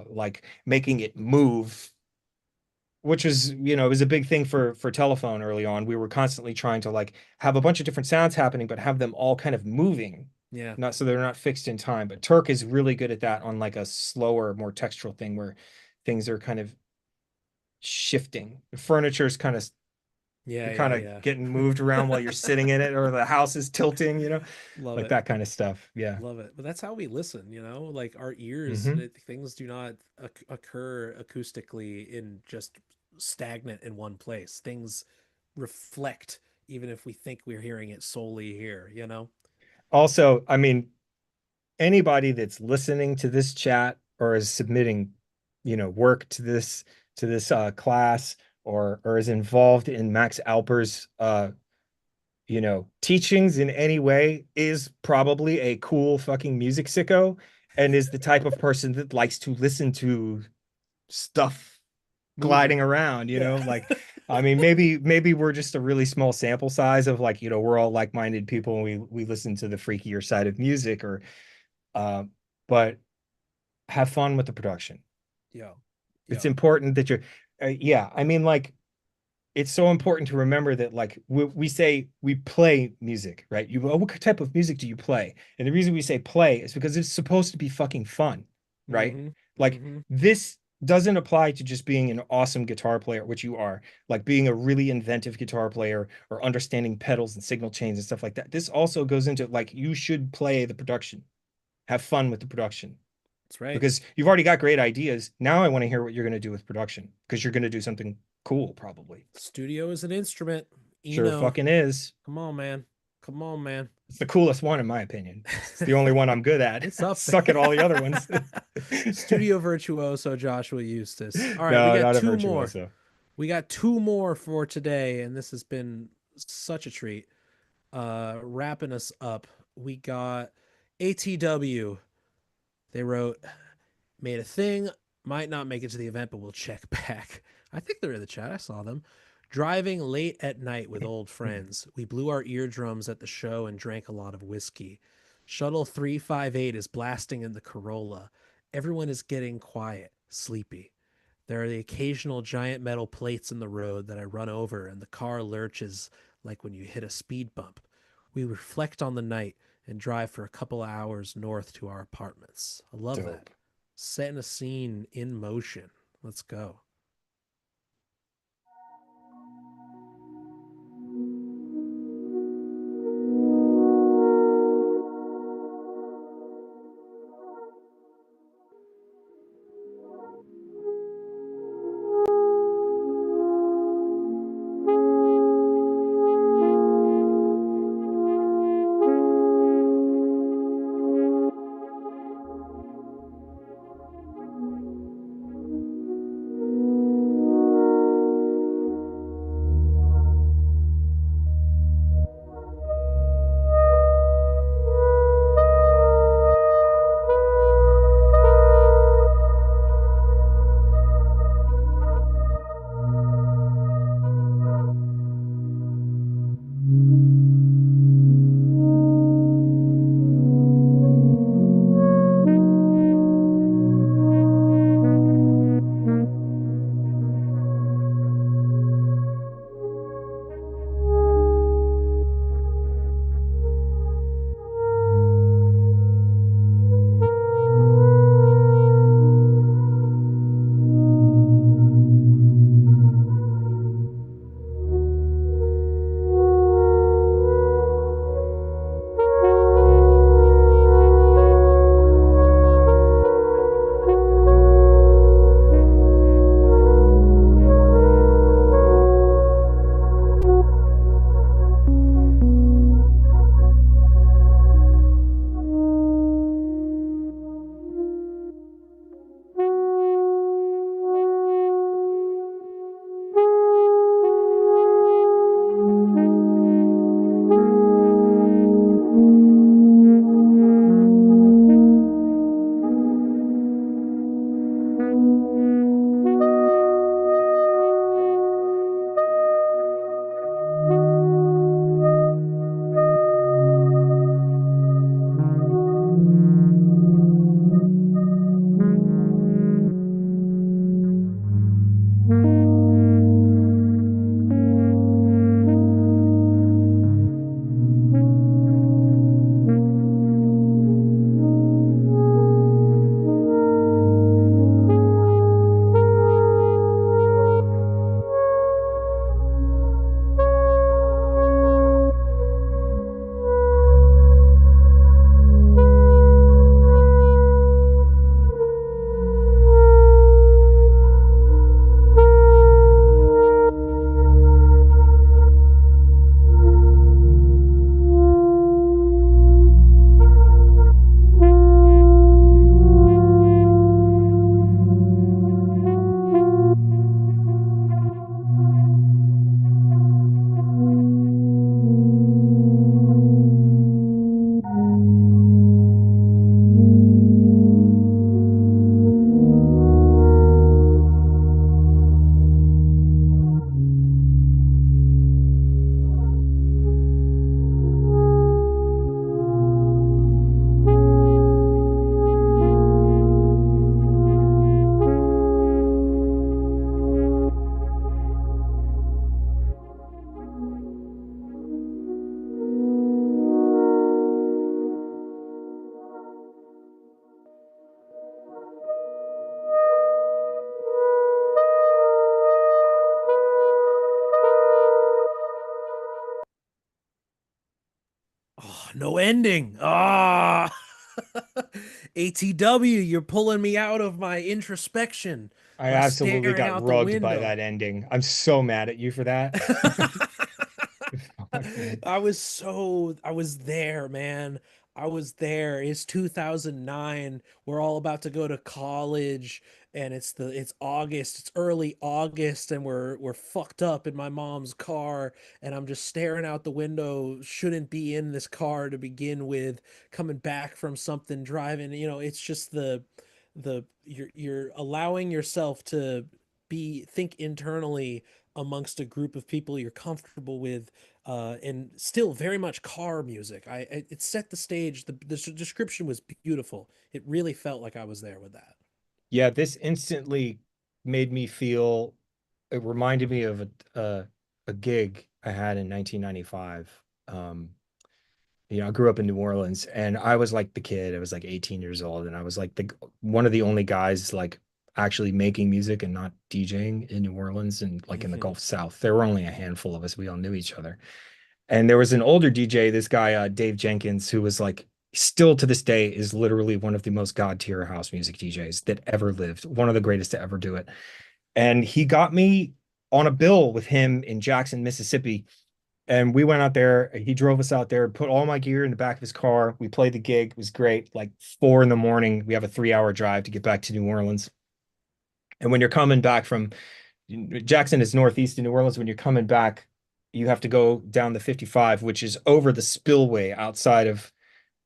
like making it move, which was, it was a big thing for telephone early on. We were constantly trying to like have a bunch of different sounds happening, but have them all kind of moving, Yeah. not so they're not fixed in time. But Turk is really good at that on like a slower, more textural thing where things are kind of shifting. The furniture's kind of Yeah, you're yeah, kind of yeah. getting moved around while you're sitting in it, or the house is tilting, Love like it. that kind of stuff. Yeah. Love it. But that's how we listen, like our ears, Hmm. things do not occur acoustically in just stagnant in one place. Things reflect even if we think we're hearing it solely here. Also, I mean, anybody that's listening to this chat or is submitting, work to this class or is involved in Max Alper's teachings in any way is probably a cool fucking music sicko and is the type of person that likes to listen to stuff gliding Moving. around, Yeah. like I mean maybe we're just a really small sample size of like, we're all like-minded people and we listen to the freakier side of music or uh, but have fun with the production. Yo. It's Yo. important that you're, yeah. I mean, like, it's so important to remember that, like, we say we play music, right? What type of music do you play? And the reason we say play is because it's supposed to be fucking fun, right? Mm-hmm. Like, Mm-hmm. this doesn't apply to just being an awesome guitar player, which you are, like being a really inventive guitar player or understanding pedals and signal chains and stuff like that. This also goes into like, you should play the production, have fun with the production That's right. because you've already got great ideas. Now I want to hear what you're going to do with production because you're going to do something cool, probably. Studio is an instrument. Sure Eno. fucking is. Come on, man. Come on, man. It's the coolest one, in my opinion. It's the only one I'm good at. It's up Suck at all the other ones. there. Studio virtuoso Joshua Eustace. All right, we No, got not a two more. virtuoso. We got two more for today, and this has been such a treat. Wrapping us up, we got ATW. They wrote, made a thing, might not make it to the event, but we'll check back. I think they're in the chat. I saw them. Driving late at night with old friends. We blew our eardrums at the show and drank a lot of whiskey. Shuttle 358 is blasting in the Corolla. Everyone is getting quiet, sleepy. There are the occasional giant metal plates in the road that I run over, and the car lurches like when you hit a speed bump. We reflect on the night and drive for a couple of hours north to our apartments. I love that. Dope. Setting a scene in motion. Let's go. No ending. Ah, ATW, you're pulling me out of my introspection I by absolutely staring got out the rugged by window. that ending. I'm so mad at you for that. Fuck, man. I was there, man. I was there. It's 2009. We're all about to go to college and it's August. It's early August and we're fucked up in my mom's car and I'm just staring out the window. Shouldn't be in this car to begin with, coming back from something driving, it's just the you're allowing yourself to be think internally amongst a group of people you're comfortable with, and still very much car music. It set the stage. The description was beautiful. It really felt like I was there with that. Yeah, this instantly made me feel, it reminded me of a gig I had in 1995. Um, I grew up in New Orleans and I was like the kid. I was like 18 years old and I was like the one of the only guys like actually making music and not DJing in New Orleans and like in the Hmm. Gulf South. There were only a handful of us. We all knew each other. And there was an older DJ, this guy, Dave Jenkins, who was like, still to this day, is literally one of the most god tier house music DJs that ever lived, one of the greatest to ever do it. And he got me on a bill with him in Jackson, Mississippi. And we went out there. He drove us out there, put all my gear in the back of his car. We played the gig. It was great. Like 4 in the morning, we have a 3 hour drive to get back to New Orleans. And when you're coming back from Jackson is northeast of New Orleans. When you're coming back, you have to go down the 55, which is over the spillway outside of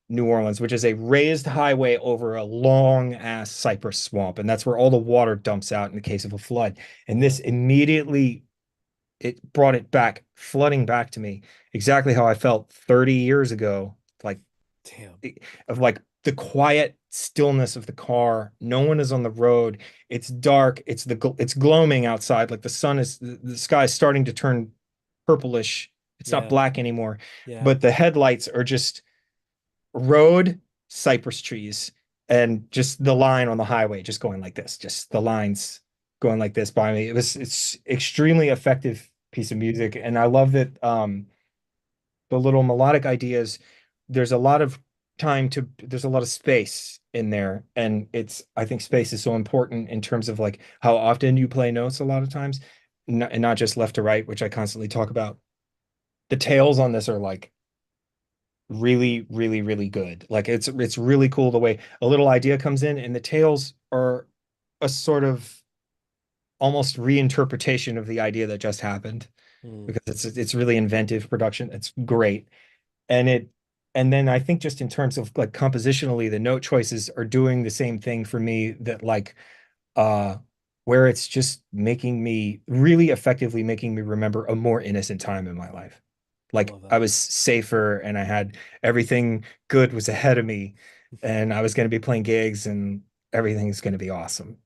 New Orleans, which is a raised highway over a long ass cypress swamp. And that's where all the water dumps out in the case of a flood. And Yeah. this immediately it brought it back, flooding back to me exactly how I felt 30 years ago, like Damn. of like the quiet stillness of the car. No one is on the road. It's dark. It's gloaming outside. Like the sky is starting to turn purplish. It's not Yeah. black anymore, Yeah. but the headlights are just road, cypress trees, and just the line on the highway just going like this. Just the lines going like this by me. It's extremely effective piece of music, and I love that the little melodic ideas, there's a lot of there's a lot of space in there. And I think space is so important in terms of like how often you play notes a lot of times, and not just left to right, which I constantly talk about. The tails on this are like really, really, really good. Like it's really cool the way a little idea comes in and the tails are a sort of almost reinterpretation of the idea that just happened Mm. because it's really inventive production. It's great. and it and then I think just in terms of like compositionally, the note choices are doing the same thing for me that like uh where it's just making me really effectively making me remember a more innocent time in my life. I Like love I that. was safer and I had everything good was ahead of me and I was going to be playing gigs and everything's going to be awesome.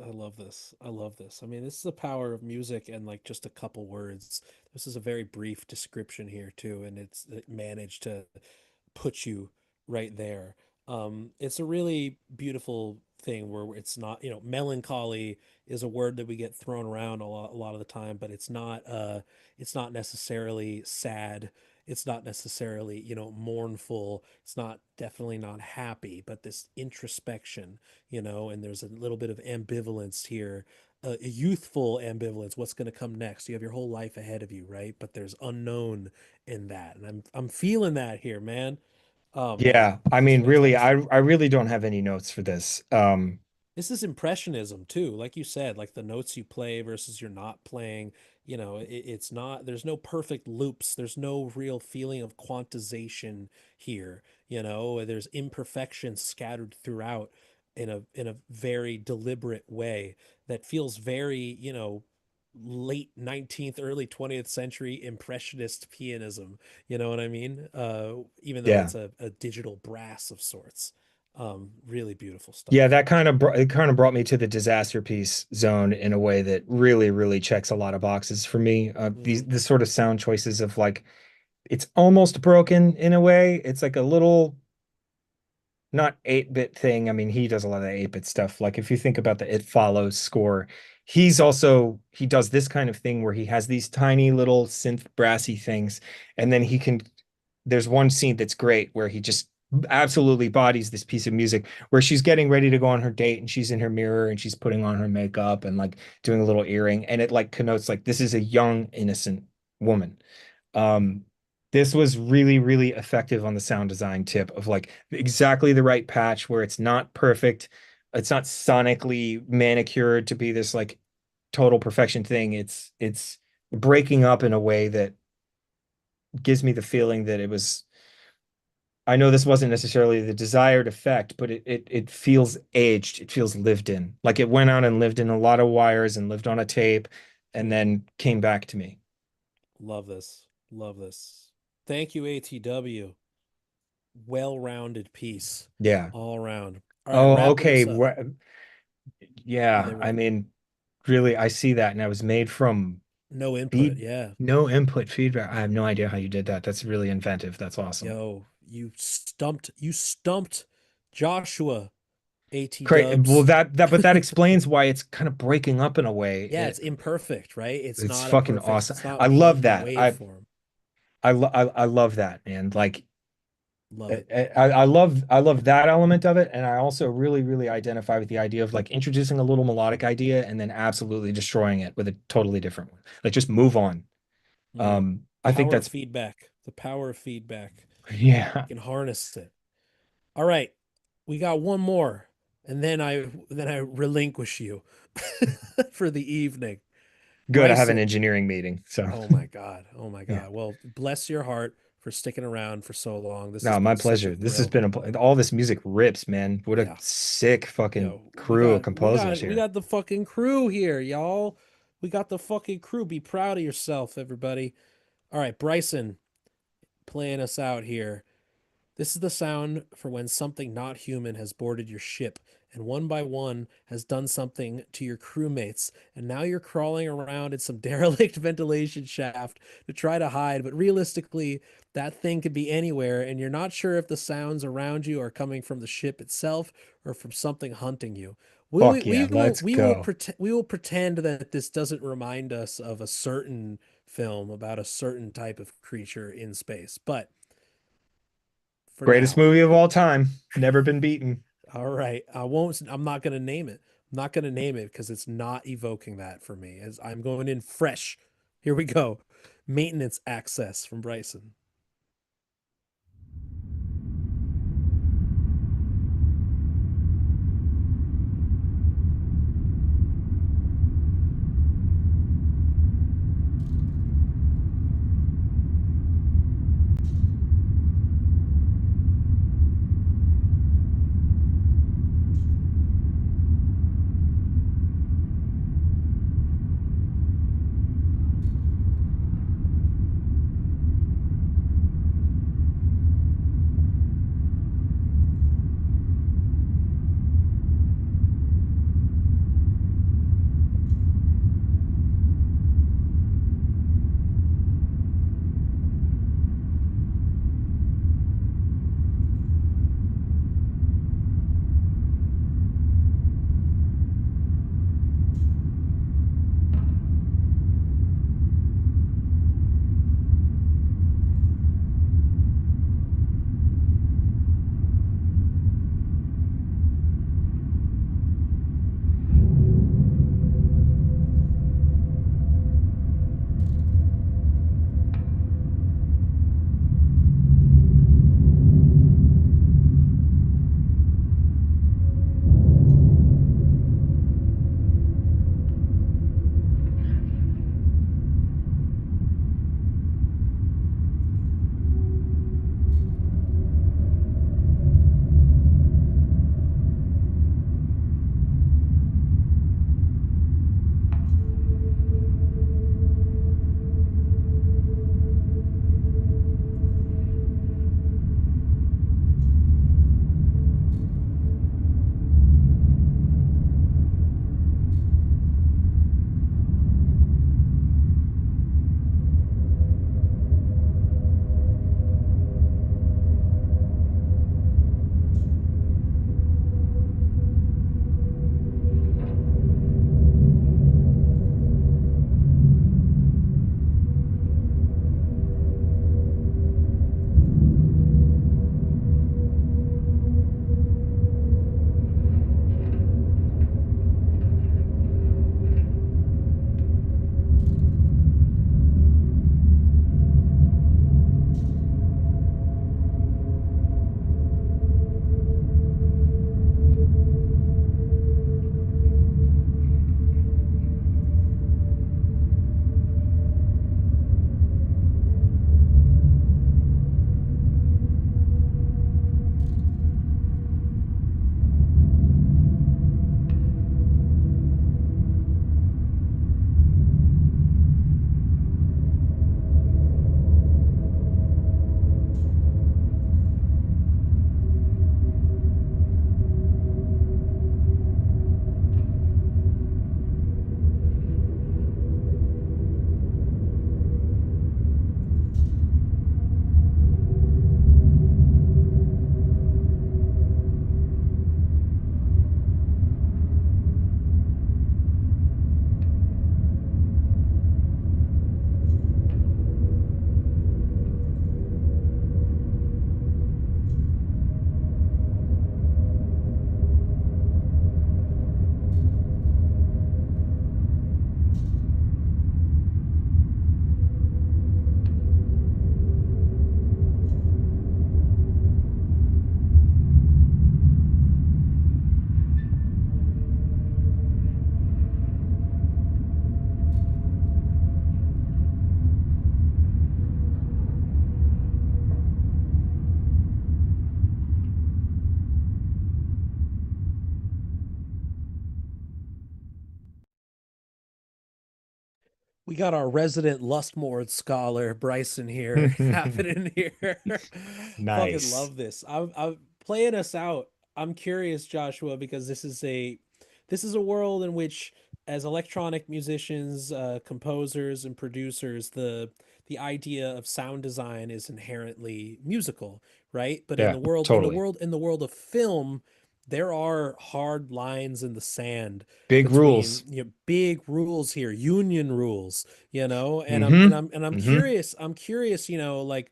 I love this. I love this. I mean, this is the power of music and like just a couple words. This is a very brief description here too, and it managed to put you right there. It's a really beautiful thing where it's not, melancholy is a word that we get thrown around a lot of the time, but it's not necessarily sad. It's not necessarily, mournful. It's not definitely not happy, but this introspection, and there's a little bit of ambivalence here, a youthful ambivalence. What's going to come next? You have your whole life ahead of you, right? But there's unknown in that, and I'm feeling that here, man. Oh man, Yeah, I it's mean really fantastic. I really don't have any notes for this. This is impressionism too, like you said, like the notes you play versus you're not playing. It's not. There's no perfect loops. There's no real feeling of quantization here. There's imperfections scattered throughout in a very deliberate way that feels very late 19th, early 20th century impressionist pianism. You know what I mean? Even though Yeah. it's a digital brass of sorts. Really beautiful Yeah, stuff. it kind of brought me to the disaster piece zone in a way that really, really checks a lot of boxes for me. Hmm. This sort of sound choices of like it's almost broken in a way. It's like a little not 8-bit thing. I mean, he does a lot of 8-bit stuff. Like if you think about the It Follows score, he does this kind of thing where he has these tiny little synth brassy things, and then he can there's one scene that's great where he just absolutely bodies this piece of music where she's getting ready to go on her date and she's in her mirror and she's putting on her makeup and like doing a little earring and it like connotes like this is a young innocent woman. Um, this was really, really effective on the sound design tip of like exactly the right patch where it's not perfect. It's not sonically manicured to be this like total perfection thing. It's breaking up in a way that gives me the feeling that it was I know this wasn't necessarily the desired effect, but it feels aged. It feels lived in. Like it went out and lived in a lot of wires and lived on a tape and then came back to me. Love this. Love this. Thank you, ATW. Well-rounded piece Yeah. all around. All right, Oh, wrapping okay. us up. And Yeah. then I mean, really, I see that. And I was made from no input. feed, Yeah. no input feedback. I have no idea how you did that. That's really inventive. That's awesome. Yo, you stumped Joshua, AT Great. Well, dubs. but that explains why it's kind of breaking up in a way. Yeah, it's imperfect, right? It's It's not a fucking perfect, awesome. it's not I love one that. waveform. I love that, man. Like Love it. I love that element of it, and I also really really identify with the idea of like introducing a little melodic idea and then absolutely destroying it with a totally different one. Like just move on. Mhm. I think Power of that's feedback. The power of feedback. yeah. You can harness it. All right. We got one more, and then I relinquish you for the evening. Good. I have an Bryson. engineering meeting, so Oh my God. Oh my yeah. God. Well, bless your heart for sticking around for so long. This has No, my been such a pleasure. This has thrill. been all this music rips, man. What a Yeah. sick fucking Yo, crew of composers we here. got the fucking crew here, y'all. We got the fucking crew. Be proud of yourself, everybody. All right, Bryson playing us out here. This is the sound for when something not human has boarded your ship and one by one has done something to your crewmates. And now you're crawling around in some derelict ventilation shaft to try to hide. But realistically, that thing could be anywhere, and you're not sure if the sounds around you are coming from the ship itself or from something hunting you. Fuck yeah, let's go. We will pretend that this doesn't remind us of a certain film about a certain type of creature in space. But for Greatest now, movie of all time. Never been beaten. all right. I'm not going to name it. I'm not going to name it because it's not evoking that for me. As I'm going in fresh. Here we go. Maintenance access from Bryson. We got our resident Lustmord scholar Bryson here happening here. Fucking Nice. love this. I'm playing us out. I'm curious, Joshua, because this is a world in which, as electronic musicians, composers, and producers, the idea of sound design is inherently musical, right? But in Yeah, the world in the totally. world in the world of film, there are hard lines in the sand Big between, rules. big rules here, union rules, and I'm and Mm-hmm. I'm and I'm Mm-hmm. curious, like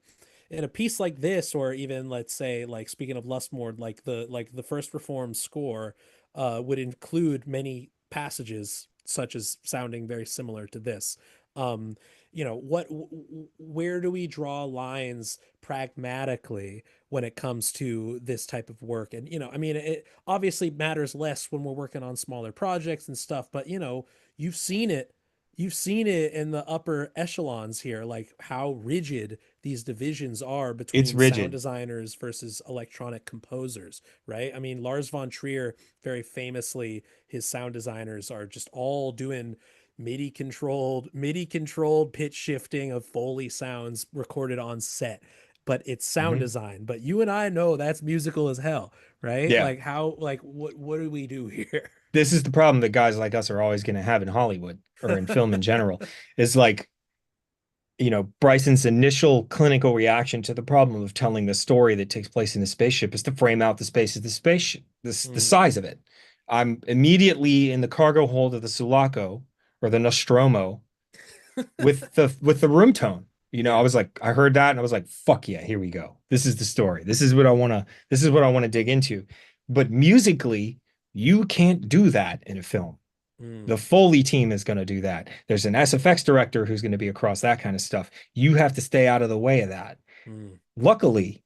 in a piece like this, or even let's say, like, speaking of Lustmord, like the first Reformed score would include many passages such as sounding very similar to this. um where do we draw lines pragmatically when it comes to this type of work? And I mean, it obviously matters less when we're working on smaller projects and stuff, but you've seen it you've seen it in the upper echelons here, like how rigid these divisions are It's between sound rigid. designers versus electronic composers, right? I mean, Lars von Trier, very famously, his sound designers are just all doing MIDI controlled pitch shifting of Foley sounds recorded on set, but it's sound Hmm. design. But you and I know that's musical as hell, right? Yeah. Like, how, like, what do we do here? This is the problem that guys like us are always going to have in Hollywood or in film in general, is like, Bryson's initial clinical reaction to the problem of telling the story that takes place in the spaceship is to frame out the space of the spaceship, the Mm, size of it. I'm immediately in the cargo hold of the Sulaco or the Nostromo with the room tone. I yeah. was like, I heard that and I was like, fuck yeah, here we go. This is the story. This is what I want to dig into. But musically, you can't do that in a film. The Mm, Foley team is going to do that. There's an SFX director who's going to be across that kind of stuff. You have to stay out of the way of that. mm. Luckily,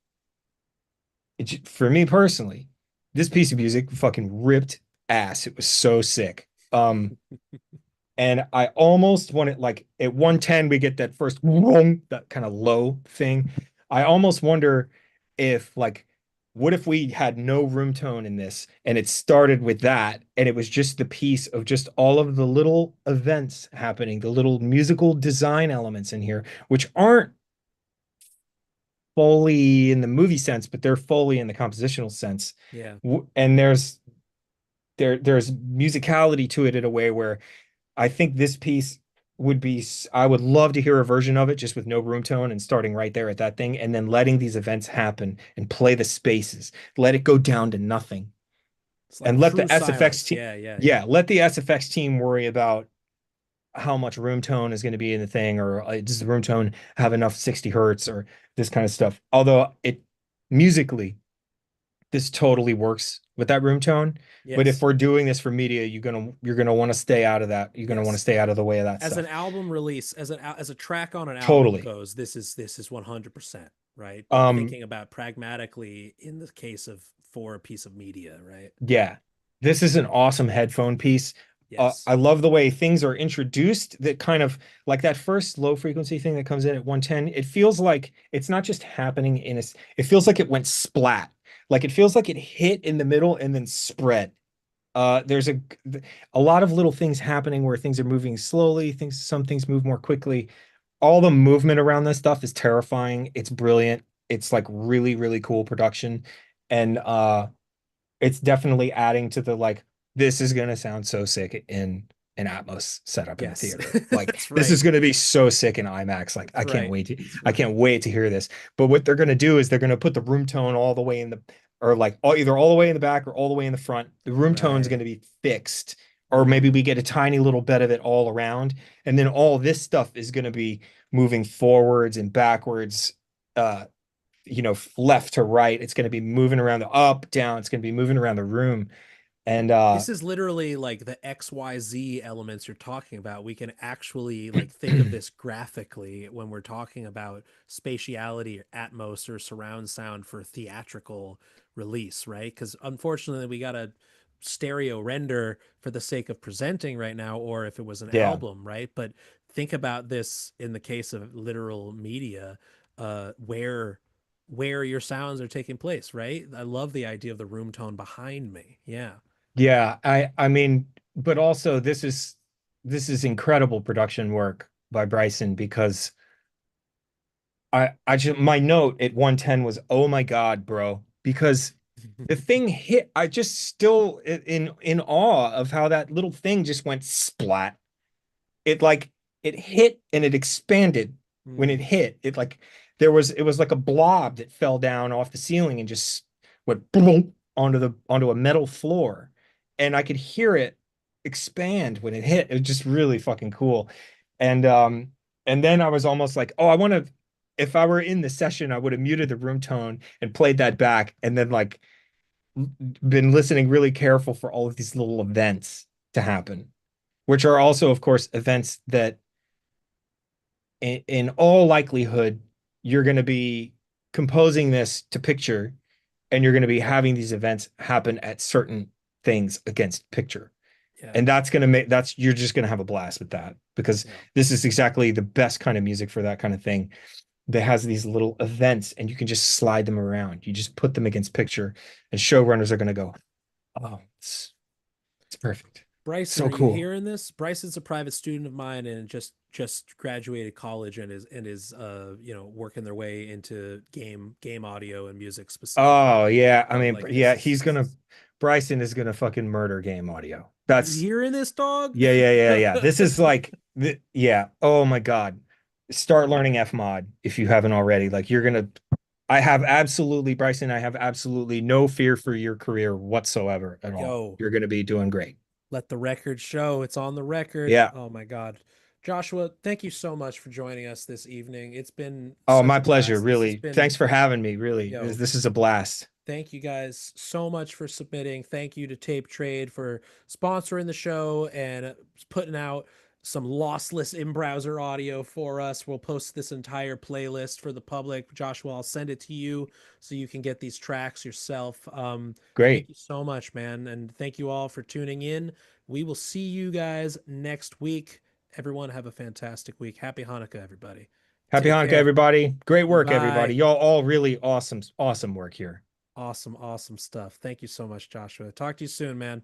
for me personally, this piece of music fucking ripped ass. It was so sick. And I almost want it, like at 110, we get that first whoom, that kind of low thing. I almost wonder if, like, what if we had no room tone in this and it started with that and it was just the piece of just all of the little events happening, the little musical design elements in here, which aren't Foley in the movie sense, but they're Foley in the compositional sense. Yeah. And there's musicality to it in a way where I think this piece would be, I would love to hear a version of it just with no room tone and starting right there at that thing and then letting these events happen and play the spaces. Let it go down to nothing It's like and let true the SFX silence. team, Yeah, yeah, yeah. yeah, let the SFX team worry about how much room tone is going to be in the thing, or does the room tone have enough 60 hertz or this kind of stuff. Although it musically, this totally works with that room tone. But if Yes. we're doing this for media, you're gonna want to stay out of that. You're gonna want to Yes. stay out of the way of that As an stuff. album release, as a track on an album Totally. goes, this is 100%, right? But Um, thinking about pragmatically in the case of, for a piece of media, right? yeah, this is an awesome headphone piece. Yes. I love the way things are introduced that kind of like that first low frequency thing that comes in at 110. It feels like it's not just happening it feels like it went splat. Like it feels like it hit in the middle and then spread. There's a lot of little things happening where things are moving slowly, some things move more quickly. All the movement around this stuff is terrifying. It's brilliant. It's like really, really cool production. And it's definitely adding to the like this is gonna sound so sick in an Atmos setup in a Yes. theater. Like That's this right. is gonna be so sick in IMAX. Like That's right. That's I can't right. wait to hear this. But what they're gonna do is they're gonna put the room tone all the way in the or like either all the way in the back or all the way in the front. The room tone is Right. gonna be fixed. Or maybe Mm. we get a tiny little bit of it all around. And then all this stuff is gonna be moving forwards and backwards. Left to right. It's going to be moving around the up, down. It's going to be moving around the room. And This is literally like the XYZ elements you're talking about. We can actually like think of this graphically when we're talking about spatiality or Atmos or surround sound for theatrical release, right? Because unfortunately, we got to stereo render for the sake of presenting right now, or if it was an yeah, album, right? But think about this in the case of literal media, where your sounds are taking place, right? I love the idea of the room tone behind me. Yeah. yeah. I mean, but also this is incredible production work. by Bryson because I just my note at 110 was, oh my God, bro, because the thing hit. I just still in awe of how that little thing just went splat. It like it hit and it expanded when it Mm, hit. It like it was like a blob that fell down off the ceiling and just went boom onto a metal floor. And I could hear it expand when it hit. It was just really fucking cool. And then I was almost like, oh, I want to if I were in the session, I would have muted the room tone and played that back and then like been listening really careful for all of these little events to happen, which are also, of course, events that in all likelihood, you're going to be composing this to picture and you're going to be having these events happen at certain things against picture. yeah, And that's going to make that's you're just going to have a blast with that because yeah. this is exactly the best kind of music for that kind of thing that has these little events and you can just slide them around. You just put them against picture and showrunners are going to go, oh, it's perfect. Bryson, So are you cool. hearing this? Bryson's a private student of mine and just graduated college and is working their way into game audio and music specifically. Oh yeah, I So mean like yeah, this is Bryson is gonna fucking murder game audio. you That's hearing this, dog? yeah. This is like yeah. Oh my God. Start learning F mod if you haven't already. Like you're gonna I have absolutely Bryson, I have absolutely no fear for your career whatsoever at all. Yo, You're gonna be doing great. let the record show. It's on the record. Yeah. Oh my God. Joshua, thank you so much for joining us this evening. It's been Oh, such my a pleasure, blast. This has really. been, Thanks for having me, really. yo, This is a blast. thank you guys so much for submitting. Thank you to Tape Trade for sponsoring the show and putting out some lossless in browser audio for us. We'll post this entire playlist for the public. Joshua, I'll send it to you so you can get these tracks yourself. Thank Great. you so much, man. And thank you all for tuning in. We will see you guys next week. Everyone, have a fantastic week. Happy Hanukkah, everybody. Happy Take Hanukkah, care. everybody. Great work, everybody. Bye. Y'all all really awesome, awesome work here. Awesome, awesome stuff. Thank you so much, Joshua. Talk to you soon, man.